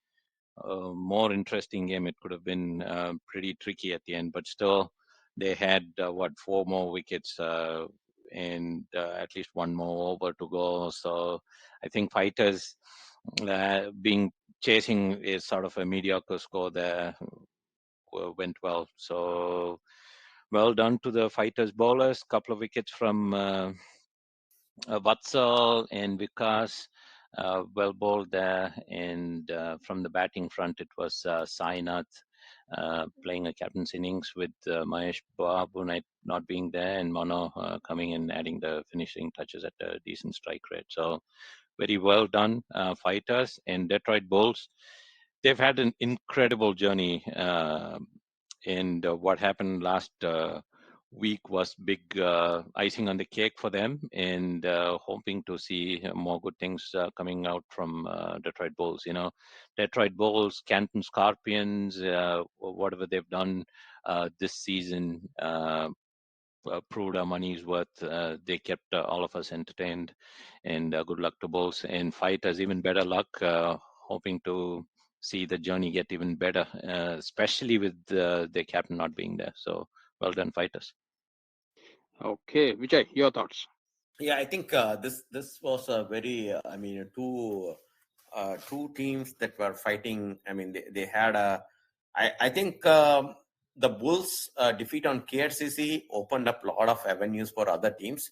a more interesting game. It could have been pretty tricky at the end, but still they had 4 more wickets and at least 1 more over to go. So I think Fighters being chasing is sort of a mediocre score there went well. So well done to the Fighters bowlers. Couple of wickets from Vatsal and Vikas, well bowled there. And from the batting front, it was Sainath playing a captain's innings with Mahesh Babu not being there, and Mano coming in, adding the finishing touches at a decent strike rate. So very well done, Fighters. And Detroit Bulls, they've had an incredible journey. And what happened last week was big icing on the cake for them, and hoping to see more good things coming out from Detroit Bulls. Detroit Bulls, Canton Scorpions, whatever they've done this season proved our money's worth. They kept all of us entertained, and good luck to Bulls. And Fighters, even better luck, hoping to see the journey get even better, especially with their captain not being there. So well done, Fighters. Okay, VeeJay, your thoughts. Yeah, I think this was a very two teams that were fighting. I mean, they had I think the Bulls defeat on KRCC opened up a lot of avenues for other teams,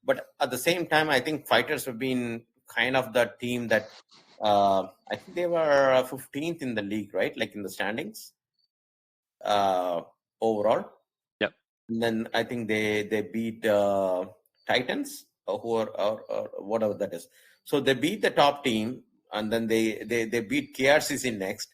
but at the same time, I think Fighters have been kind of the team that I think they were 15th in the league, right? Like in the standings overall. Yep. And then I think they beat Titans or whatever that is. So they beat the top team, and then they beat KRCC next,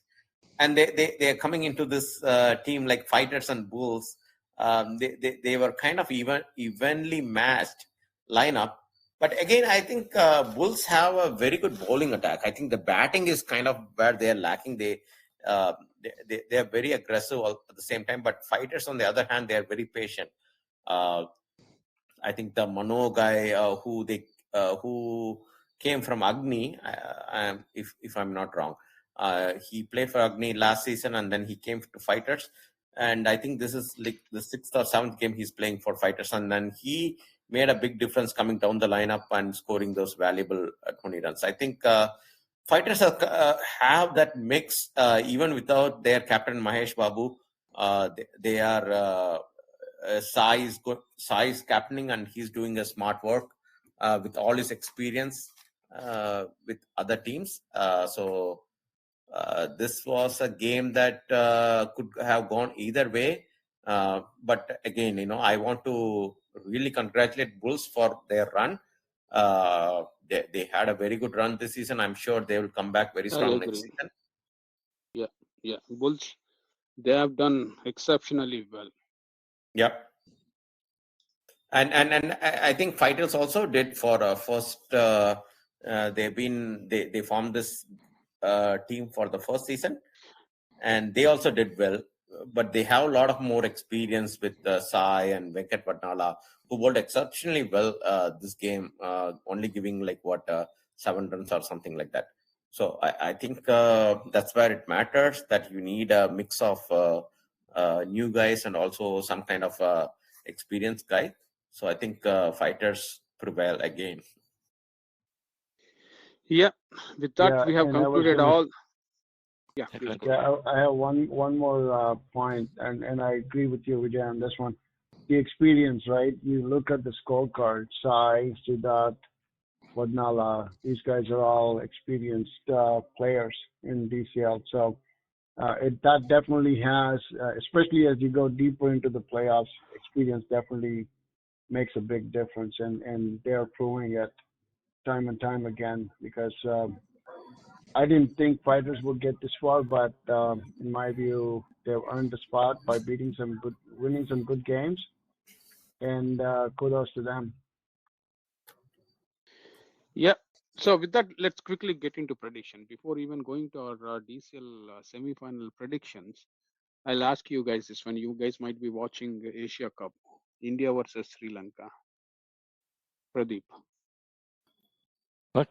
and they are coming into this team like Fighters and Bulls. They were kind of evenly matched lineup. But again, I think Bulls have a very good bowling attack. I think the batting is kind of where they are lacking. They are very aggressive at the same time. But Fighters, on the other hand, they are very patient. I think the Mano guy who came from Agni, if I'm not wrong, he played for Agni last season, and then he came to Fighters. And I think this is like the 6th or 7th game he's playing for Fighters, and then he made a big difference coming down the lineup and scoring those valuable 20 runs. I think Fighters have that mix even without their captain Mahesh Babu. They are Sai is captaining, and he's doing a smart work with all his experience with other teams. So this was a game that could have gone either way. But again, I want to really congratulate Bulls for their run. They had a very good run this season. I'm sure they will come back very I strong next agree. season. Yeah. Bulls, they have done exceptionally well. Yeah. And I think Fighters also did for first. They formed this team for the first season, and they also did well. But they have a lot of more experience with Sai and Venkat Vatnala, who bowled exceptionally well this game, only giving 7 runs or something like that. So I think that's where it matters, that you need a mix of new guys and also some kind of experienced guy. So I think Fighters prevail again. Yeah. With that, Yeah, we have and I was concluded gonna all. Yeah, please go ahead. I have one more point, and I agree with you, Vijay, on this one. The experience, right? You look at the scorecard, Sai, Siddharth, Vadnala, these guys are all experienced players in DCL. So that definitely has, especially as you go deeper into the playoffs, experience definitely makes a big difference, and they're proving it time and time again because I didn't think Fighters would get this far, but in my view, they've earned the spot by winning some good games, and kudos to them. Yeah. So with that, let's quickly get into prediction. Before even going to our DCL semi-final predictions, I'll ask you guys this one. You guys might be watching Asia Cup, India versus Sri Lanka. Pradeep. What?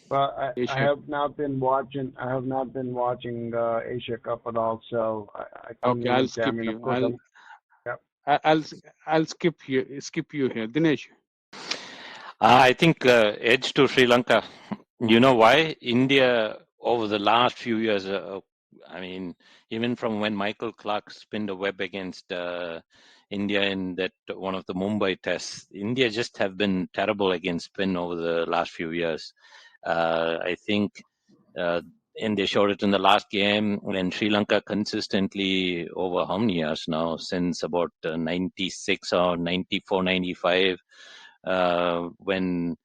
Well, I Asia. have not been watching. I have not been watching Asia Cup at all, so I can't Okay, I'll even say. I skip mean, you. of course, I'll skip you here. Dinesh. I think edge to Sri Lanka. You know why? India over the last few years, I mean, even from when Michael Clark spinned a web against India in that one of the Mumbai tests, India just have been terrible against spin over the last few years. I think, and they showed it in the last game when Sri Lanka consistently over how many years now, since about 96 or 94, 95, when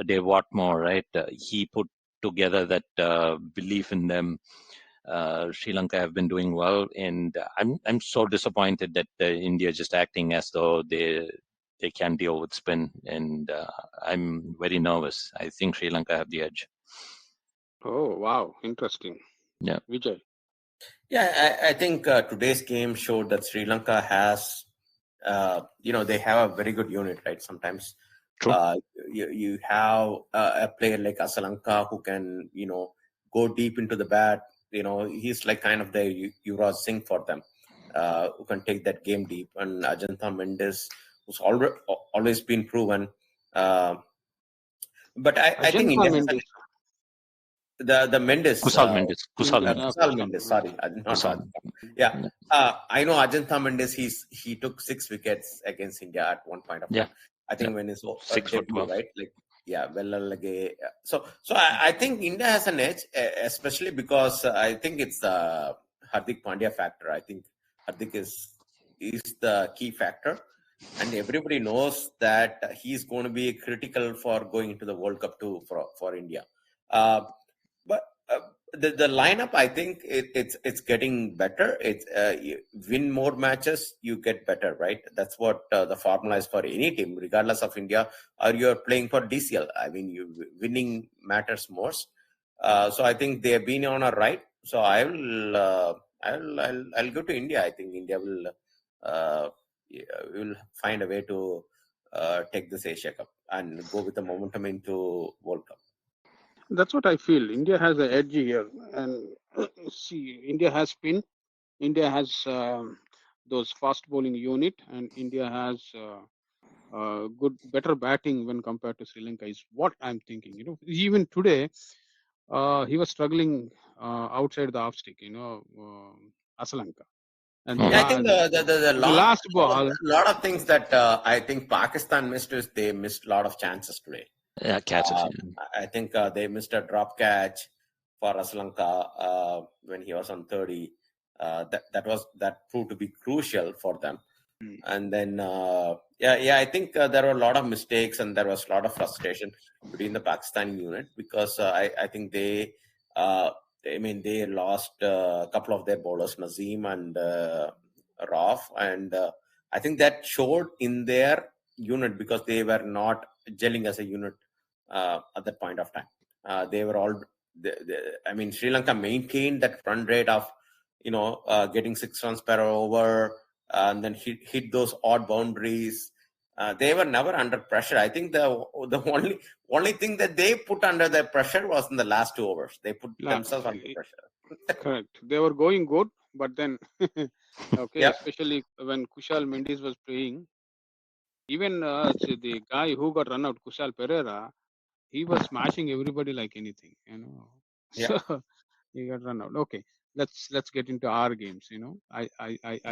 Dave Watmore, right, he put together that belief in them. Sri Lanka have been doing well, and I'm so disappointed that India just acting as though they can deal with spin, and I'm very nervous. I think Sri Lanka have the edge. Oh wow, interesting. Yeah, VeeJay. Yeah, I think today's game showed that Sri Lanka has, they have a very good unit, right? Sometimes true. You have a player like Asalanka who can, go deep into the bat. He's like kind of the Yuvraj Singh for them, who can take that game deep. And Ajantha Mendes, who's always been proven. But I think India has the Mendes. Kusal Mendes. Kusal Mendes. Sorry, not Ajantha. Yeah. I know Ajantha Mendes. He took 6 wickets against India at one point of time. I think when it's 6 for 12, right? So I think India has an edge, especially because I think it's the Hardik Pandya factor. I think Hardik is the key factor, and everybody knows that he's going to be critical for going into the World Cup too for India. But the lineup, I think it's getting better. It's you win more matches, you get better, right? That's what the formula is for any team, regardless of India or you're playing for DCL. I mean, winning matters most. So I think they have been on a right. So I'll go to India. I think India will find a way to take this Asia Cup and go with the momentum into World Cup. That's what I feel. India has an edge here, and see, India has spin. India has those fast bowling unit, and India has better batting when compared to Sri Lanka. Is what I'm thinking. Even today, he was struggling outside the off stick. Asalanka. And I think the last ball, a lot of things that I think Pakistan missed is they missed a lot of chances today. Yeah, catches. I think they missed a drop catch. for Sri Lanka when he was on 30. That proved to be crucial for them. And then I think there were a lot of mistakes and there was a lot of frustration between the Pakistani unit because I think they lost a couple of their bowlers, Nazim and Rauf, and I think that showed in their unit because they were not gelling as a unit at that point of time. They were all Sri Lanka maintained that run rate of getting 6 runs per over and then hit those odd boundaries. They were never under pressure. I think the only thing that they put under the pressure was in the last 2 overs. They put themselves under pressure. Correct. They were going good, but then okay, Yep. especially when Kushal Mendis was playing, even the guy who got run out, Kushal Pereira, he was smashing everybody like anything, Yeah. So he got run out. Okay, let's get into our games. I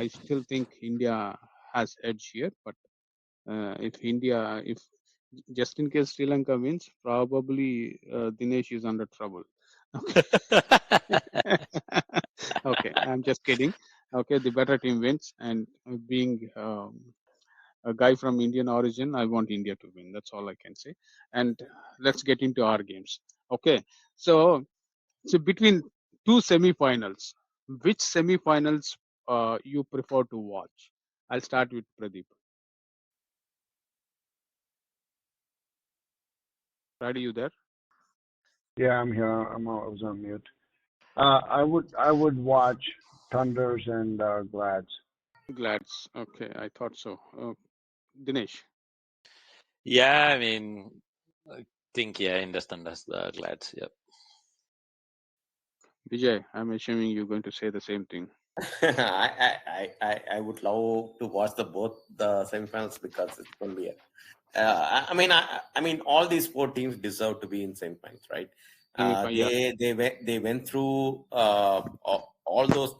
still think India has edge here, but if just in case Sri Lanka wins, probably Dinesh is under trouble. Okay. Okay, I'm just kidding. Okay, the better team wins, and being a guy from Indian origin, I want India to win. That's all I can say. And let's get into our games. Okay, so between 2 semi-finals, which semi-finals you prefer to watch? I'll start with Pradeep. Are you there? Yeah, I'm here. I was on mute. I would watch Thunders and Glads. Glads. Okay, I thought so. Dinesh. Yeah, I think Indus Thunders, the Glads. Yep. VeeJay, I'm assuming you're going to say the same thing. I would love to watch both the semifinals because it's going to be all these 4 teams deserve to be in semifinals, right? They went through all those.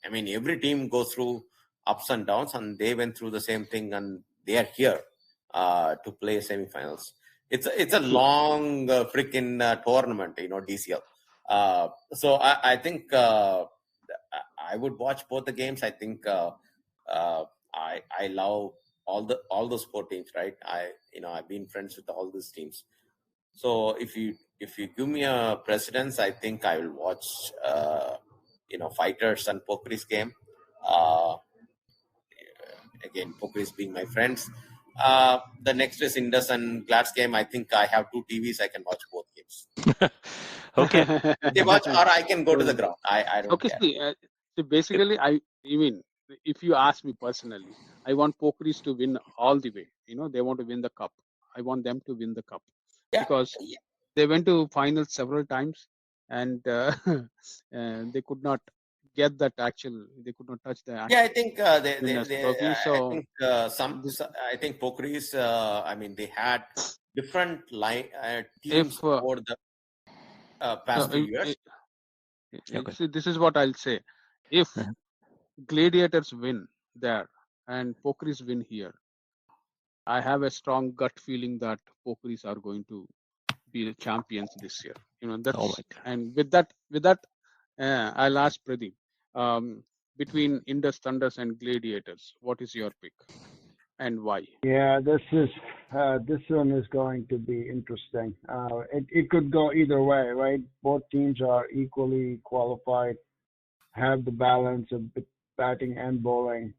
Every team goes through ups and downs, and they went through the same thing, and they are here to play semifinals. It's a long freaking tournament, DCL. So I think I would watch both the games. I think I love all those 4 teams, right? I've been friends with all these teams. So if you give me a precedence, I think I will watch Fighters and Pokris game. Again, Pokris being my friends. The next is Indus and Glads game. I think I have 2 TVs. I can watch both games. Okay. They watch, or I can go to the ground. I don't care. See, basically, if you ask me personally, I want Pokris to win all the way. They want to win the cup. I want them to win the cup because they went to finals several times and they could not get that they could not touch the actual. Yeah, I think So I think Pokris. They had different teams for the past 2 years. See, this is what I'll say. If Gladiators win there and Pokris win here, I have a strong gut feeling that Pokris are going to be the champions this year. And with that, I'll ask Pradeep. Between Indus Thunders and Gladiators, what is your pick and why? Yeah, this one is going to be interesting. It could go either way, right? Both teams are equally qualified, have the balance of batting and bowling.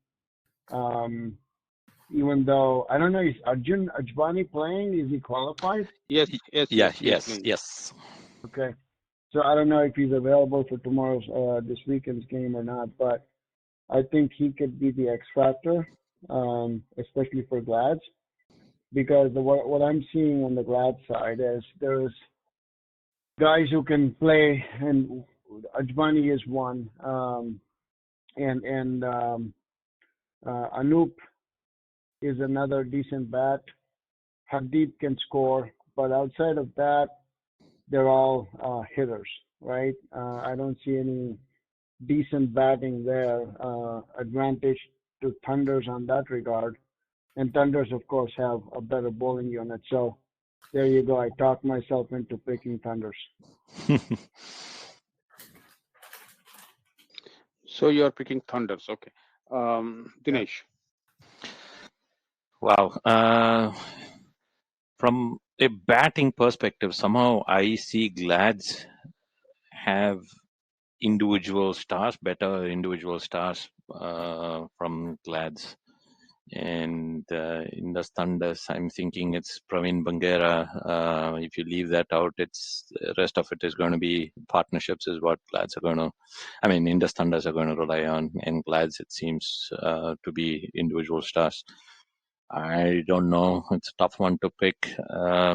Even though I don't know, is Arjun Ajbani playing? Is he qualified? Yes. Okay, so I don't know if he's available for tomorrow's this weekend's game or not, but I think he could be the X factor, especially for Glads, because what I'm seeing on the Glad side is there's guys who can play, and Ajbani is one, and Anup is another decent bat. Hardeep can score, but outside of that, they're all hitters, right? I don't see any decent batting there. Advantage to Thunders on that regard. And Thunders, of course, have a better bowling unit. So there you go. I talked myself into picking Thunders. So you're picking Thunders. Okay. Dinesh. Wow. From a batting perspective, somehow I see Glads have individual stars, better individual stars from Glads. And in the Thunders, I'm thinking it's Praveen Bangera. If you leave that out, it's the rest of it is going to be partnerships, is what Glads are going to. I mean, Indus Thunders are going to rely on, and Glads it seems to be individual stars. I don't know. It's a tough one to pick. I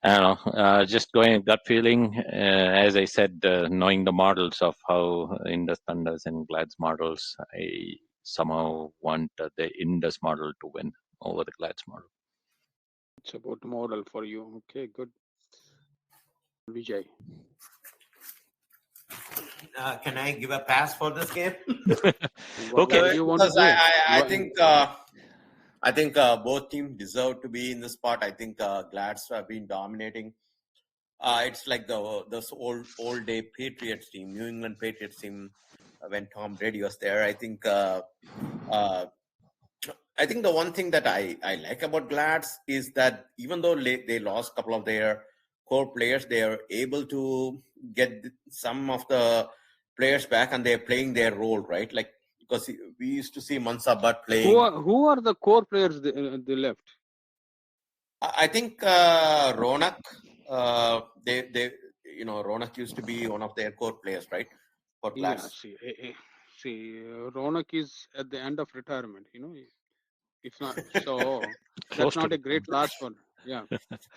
don't know. Just going gut feeling. As I said, knowing the models of how Indus Thunders and Glad's models, I somehow want the Indus model to win over the Glad's model. It's about model for you. Okay, good. VeeJay. Can I give a pass for this game? What Okay. do you want to Because do? I think both teams deserve to be in the spot. I think Glads have been dominating. It's like this old day Patriots team, New England Patriots team, when Tom Brady was there. I think the one thing that I like about Glads is that even though they lost a couple of their core players, they are able to get some of the players back, and they're playing their role, right? Like, because we used to see Mansa Butt playing. Who are the core players they left? I think Ronak. Ronak used to be one of their core players, right? For Glads. Yeah. See, Ronak is at the end of retirement. If not, so that's not a great loss for. Yeah.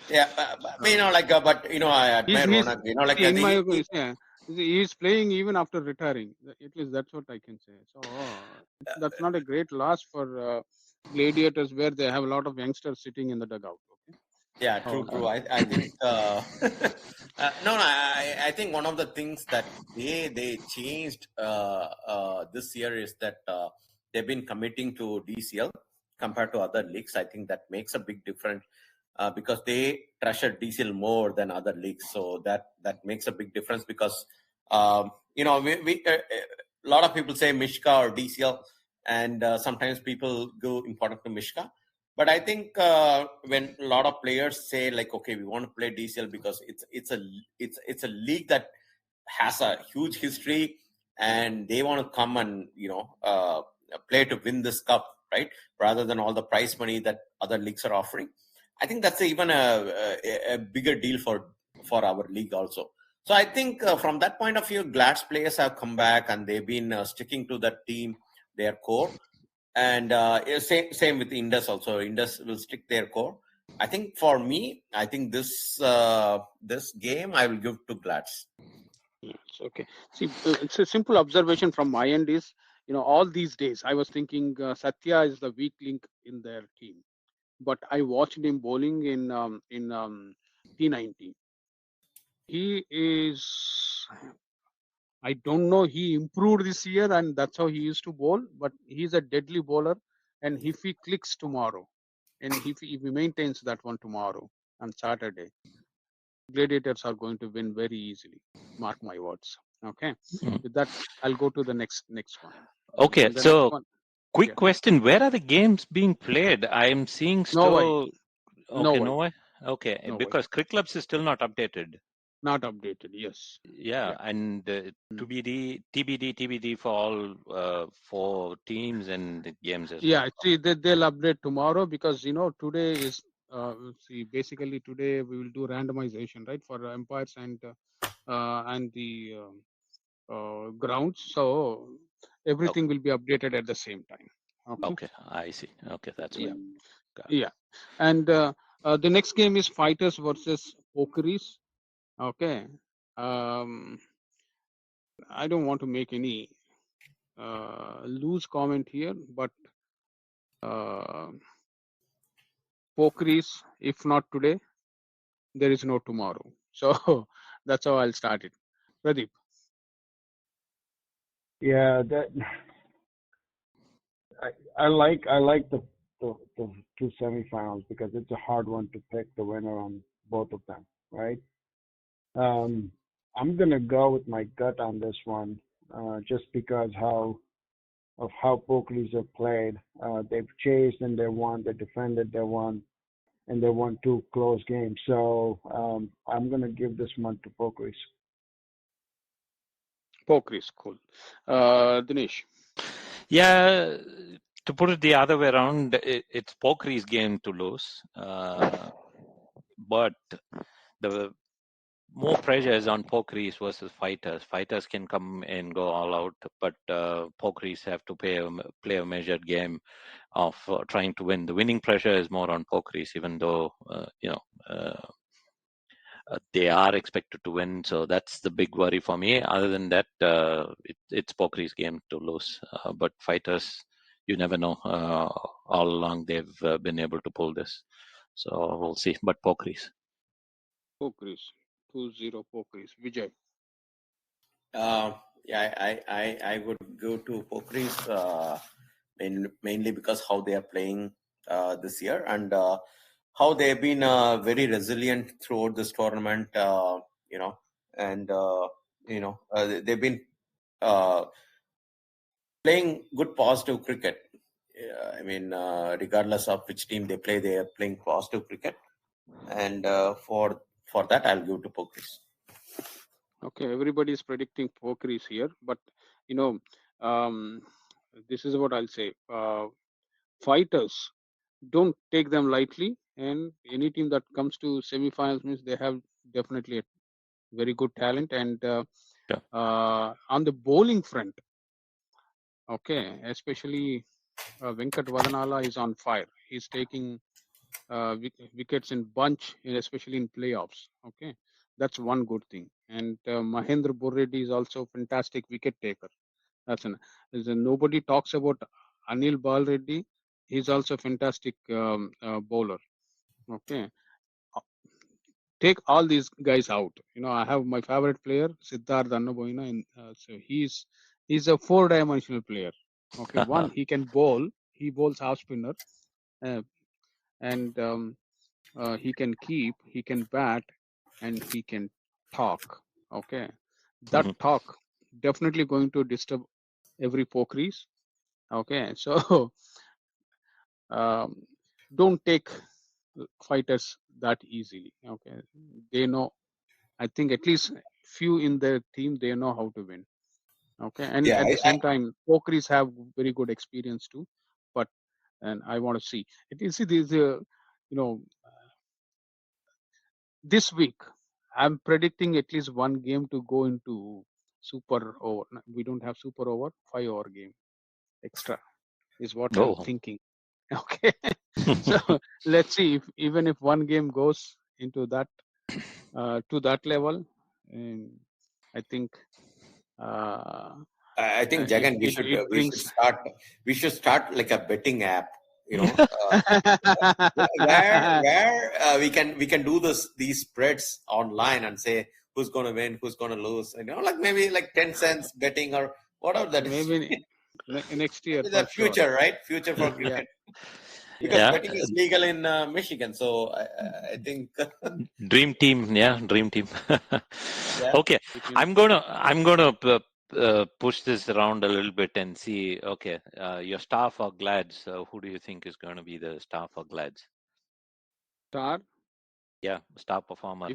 Yeah, I admire Ronak. In my opinion, he's playing even after retiring. At least that's what I can say. So that's not a great loss for Gladiators, where they have a lot of youngsters sitting in the dugout. Okay. Yeah, true. I think I think one of the things that they changed this year is that they've been committing to DCL compared to other leagues. I think that makes a big difference because they treasure DCL more than other leagues. So that makes a big difference because we a lot of people say Mishka or DCL, and sometimes people go important to Mishka. But I think when a lot of players say like, okay, we want to play DCL because it's a league that has a huge history, and they want to come and play to win this cup, right? Rather than all the prize money that other leagues are offering. I think that's even a bigger deal for our league also. So I think from that point of view, Glad's players have come back and they've been sticking to that team, their core. And same with Indus also. Indus will stick their core. I think for me, I think this game I will give to Glads. Yes, okay. See, it's a simple observation from my end is, all these days I was thinking Satya is the weak link in their team, but I watched him bowling in T90. He is, I don't know, he improved this year and that's how he used to bowl, but he's a deadly bowler. And if he clicks tomorrow, and if he maintains that one tomorrow on Saturday, Gladiators are going to win very easily. Mark my words. Okay. With that, I'll go to the next one. Okay, And the so next one, quick question: where are the games being played? I'm seeing still. Norway. Norway. Okay, Norway. because Cricket Clubs is still not updated. Not updated. Yes. Yeah, and TBD for all 4 teams and the games as well. Yeah, see, they'll update tomorrow because today is basically today we will do randomization, right, for umpires and the grounds. So everything will be updated at the same time. Okay, I see. Okay, that's Yeah. fine. Yeah, and the next game is Fighters versus Pokeries. Okay. I don't want to make any loose comment here, but Pokeries, if not today, there is no tomorrow. So that's how I'll start it. Pradeep. Yeah, I like the two semifinals because it's a hard one to pick the winner on both of them, right? I'm gonna go with my gut on this one. just because of how pokies have played. They've chased and they won. They defended, they won, and they won 2 close games. So I'm going to give this one to pokies. Poker is cool. Dinesh. Yeah, to put it the other way around, it's Pokri's game to lose. But the more pressure is on Pokris versus fighters. Fighters can come and go all out, but Pokris have to play a measured game of trying to win. The winning pressure is more on Pokris, even though they are expected to win. So that's the big worry for me. Other than that, it's Pokri's game to lose. But fighters, you never know. All along, they've been able to pull this. So we'll see. But Pokris. Pokris. 2-0 Pokris. VeeJay. I would go to Pokris mainly because how they are playing this year and how they've been very resilient throughout this tournament. They've been playing good positive cricket. Regardless of which team they play, they are playing positive cricket, and for that, I'll give to Pokris. Okay, everybody is predicting Pokris here, but this is what I'll say. Fighters, don't take them lightly, and any team that comes to semifinals means they have definitely a very good talent. And on the bowling front, okay, especially Venkat Vadanala is on fire. He's taking wickets in bunch, especially in playoffs. Okay, that's one good thing. And Mahendra Burreddy is also a fantastic wicket taker. Nobody talks about Anil Balreddy. He's also a fantastic bowler. Okay, take all these guys out. I have my favorite player Siddharth Annaboina, and so he's a 4-dimensional player. Okay, one, he can bowl. He bowls half spinner, and he can keep, he can bat, and he can talk. Okay, that talk definitely going to disturb every Pokris. Okay, so don't take fighters that easily. Okay, they know. I think at least few in their team, they know how to win. Okay, and at the same time, Pokris have very good experience too. But and I want to see. It is this week, I'm predicting at least one game to go into super over. We don't have super over, 5-over game extra is what I'm thinking. Okay, so let's see if even if one game goes into that to that level, and I think Jagan, we should start like a betting app, where we can do these spreads online and say who's going to win, who's going to lose, like maybe like 10 cents betting or whatever that is. Maybe next year. The future, sure. right? Future for cricket. Because betting is legal in Michigan, so I think dream team. Okay, I'm gonna push this around a little bit and see. Okay, your star for Glads. Who do you think is going to be the star for Glads? Star? Yeah, star performer.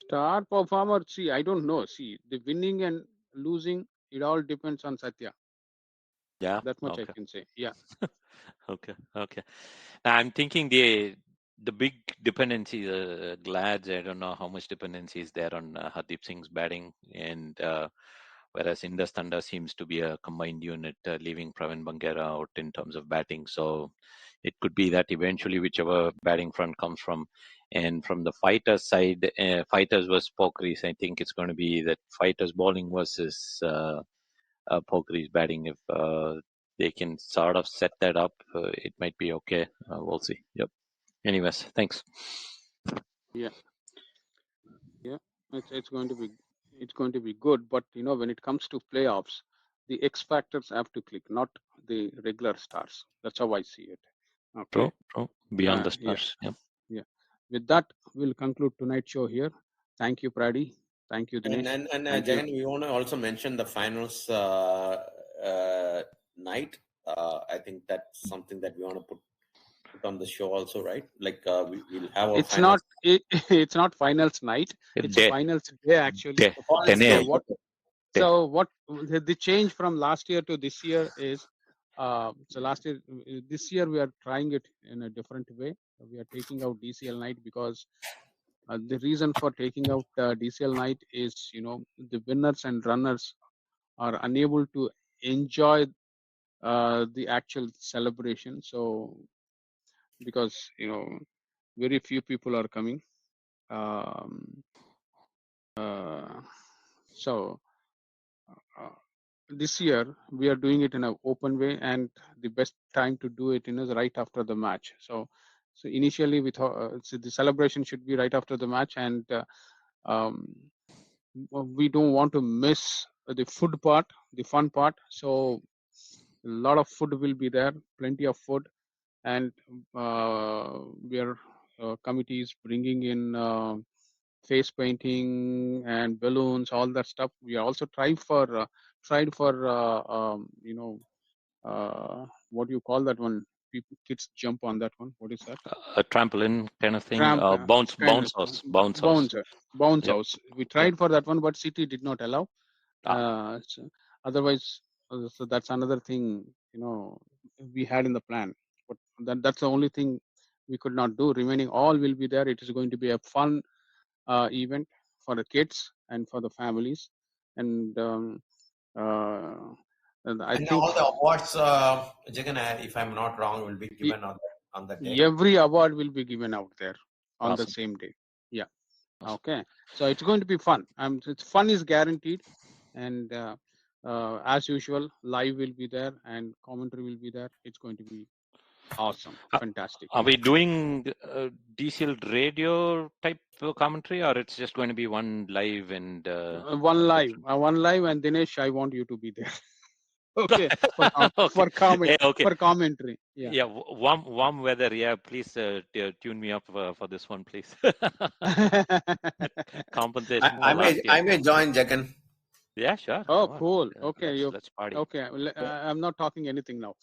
Star performer. See, I don't know. See, the winning and losing, it all depends on Satya. Yeah, that much I can say. Yeah. Okay. Now I'm thinking the big dependency, Glads. I don't know how much dependency is there on Hardeep Singh's batting, and whereas Indus Thunder seems to be a combined unit, leaving Pravin Bangera out in terms of batting. So it could be that eventually whichever batting front comes from, and from the fighters side, fighters versus Pokris, I think it's going to be that fighters bowling versus Pokris batting. If they can sort of set that up, it might be okay. We'll see. Yep. Anyways, thanks. Yeah. It's going to be good, but when it comes to playoffs, the X factors have to click, not the regular stars. That's how I see it. Okay. True. Beyond the stars. Yeah. With that, we'll conclude tonight's show here. Thank you, Pradi. Thank you, Dinesh. And Thank you. Jagan, we want to also mention the finals night. I think that's something that we want to put on the show also, right? Like we'll have our It's finals. not. It's not finals night. It's Day, finals day actually. day, Oh, 10 So a.m. what? Day. So what? The change from last year to this year is. So last year, this year we are trying it in a different way. We are taking out DCL night because the reason for taking out DCL night is, the winners and runners are unable to enjoy the actual celebration. So because very few people are coming. So this year we are doing it in an open way, and the best time to do it is right after the match. So initially we thought so the celebration should be right after the match, and um, we don't want to miss the food part, the fun part. So a lot of food will be there, plenty of food, and we are committees bringing in face painting and balloons, all that stuff. We also tried for what do you call that one? People, kids jump on that one. What is that? A trampoline kind of thing. Tramp, Bounce kind of house. bounce Yep. house. We tried for that one, but city did not allow. So otherwise, so that's another thing we had in the plan, but that's the only thing we could not do. Remaining all will be there. It is going to be a fun event for the kids and for the families, and I And think all the awards, Jagan, if I'm not wrong, will be given on that day. every award will be given out there on the Awesome. same day. Yeah. Awesome. Okay. So it's going to be fun. It's fun is guaranteed, and as usual, live will be there and commentary will be there. It's going to be awesome, fantastic. Are we doing DCL radio type commentary, or it's just going to be one live and One live, and Dinesh, I want you to be there. Okay, for okay. Okay. for commentary. Yeah. Yeah, warm weather. Yeah, please tune me up for this one, please. Compensation for last year. I may join, Jagan. Yeah, sure. Oh, cool. Okay, let's party. okay. I'm not talking anything now.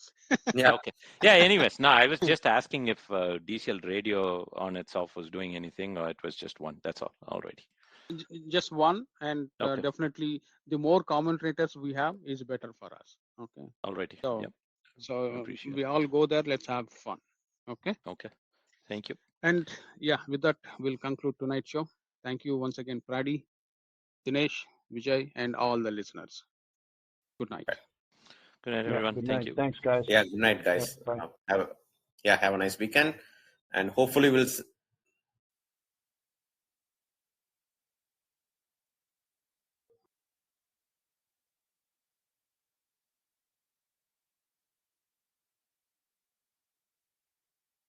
Yeah. Okay. Yeah. Anyways, no, I was just asking if DCL Radio on itself was doing anything, or it was just one. That's all already. Just one, and Okay. definitely the more commentators we have is better for us. Okay. Already. So, Yep. so Appreciate we it. all go there. Let's have fun. Okay. Okay. Thank you. And yeah, with that, we'll conclude tonight's show. Thank you once again, Pradi, Dinesh, Vijay, and all the listeners. Good night. Good night, Yeah, everyone. good Thank night. you. Thanks, guys. Yeah. Good night, guys. Yeah, bye. Have a nice weekend, and hopefully we'll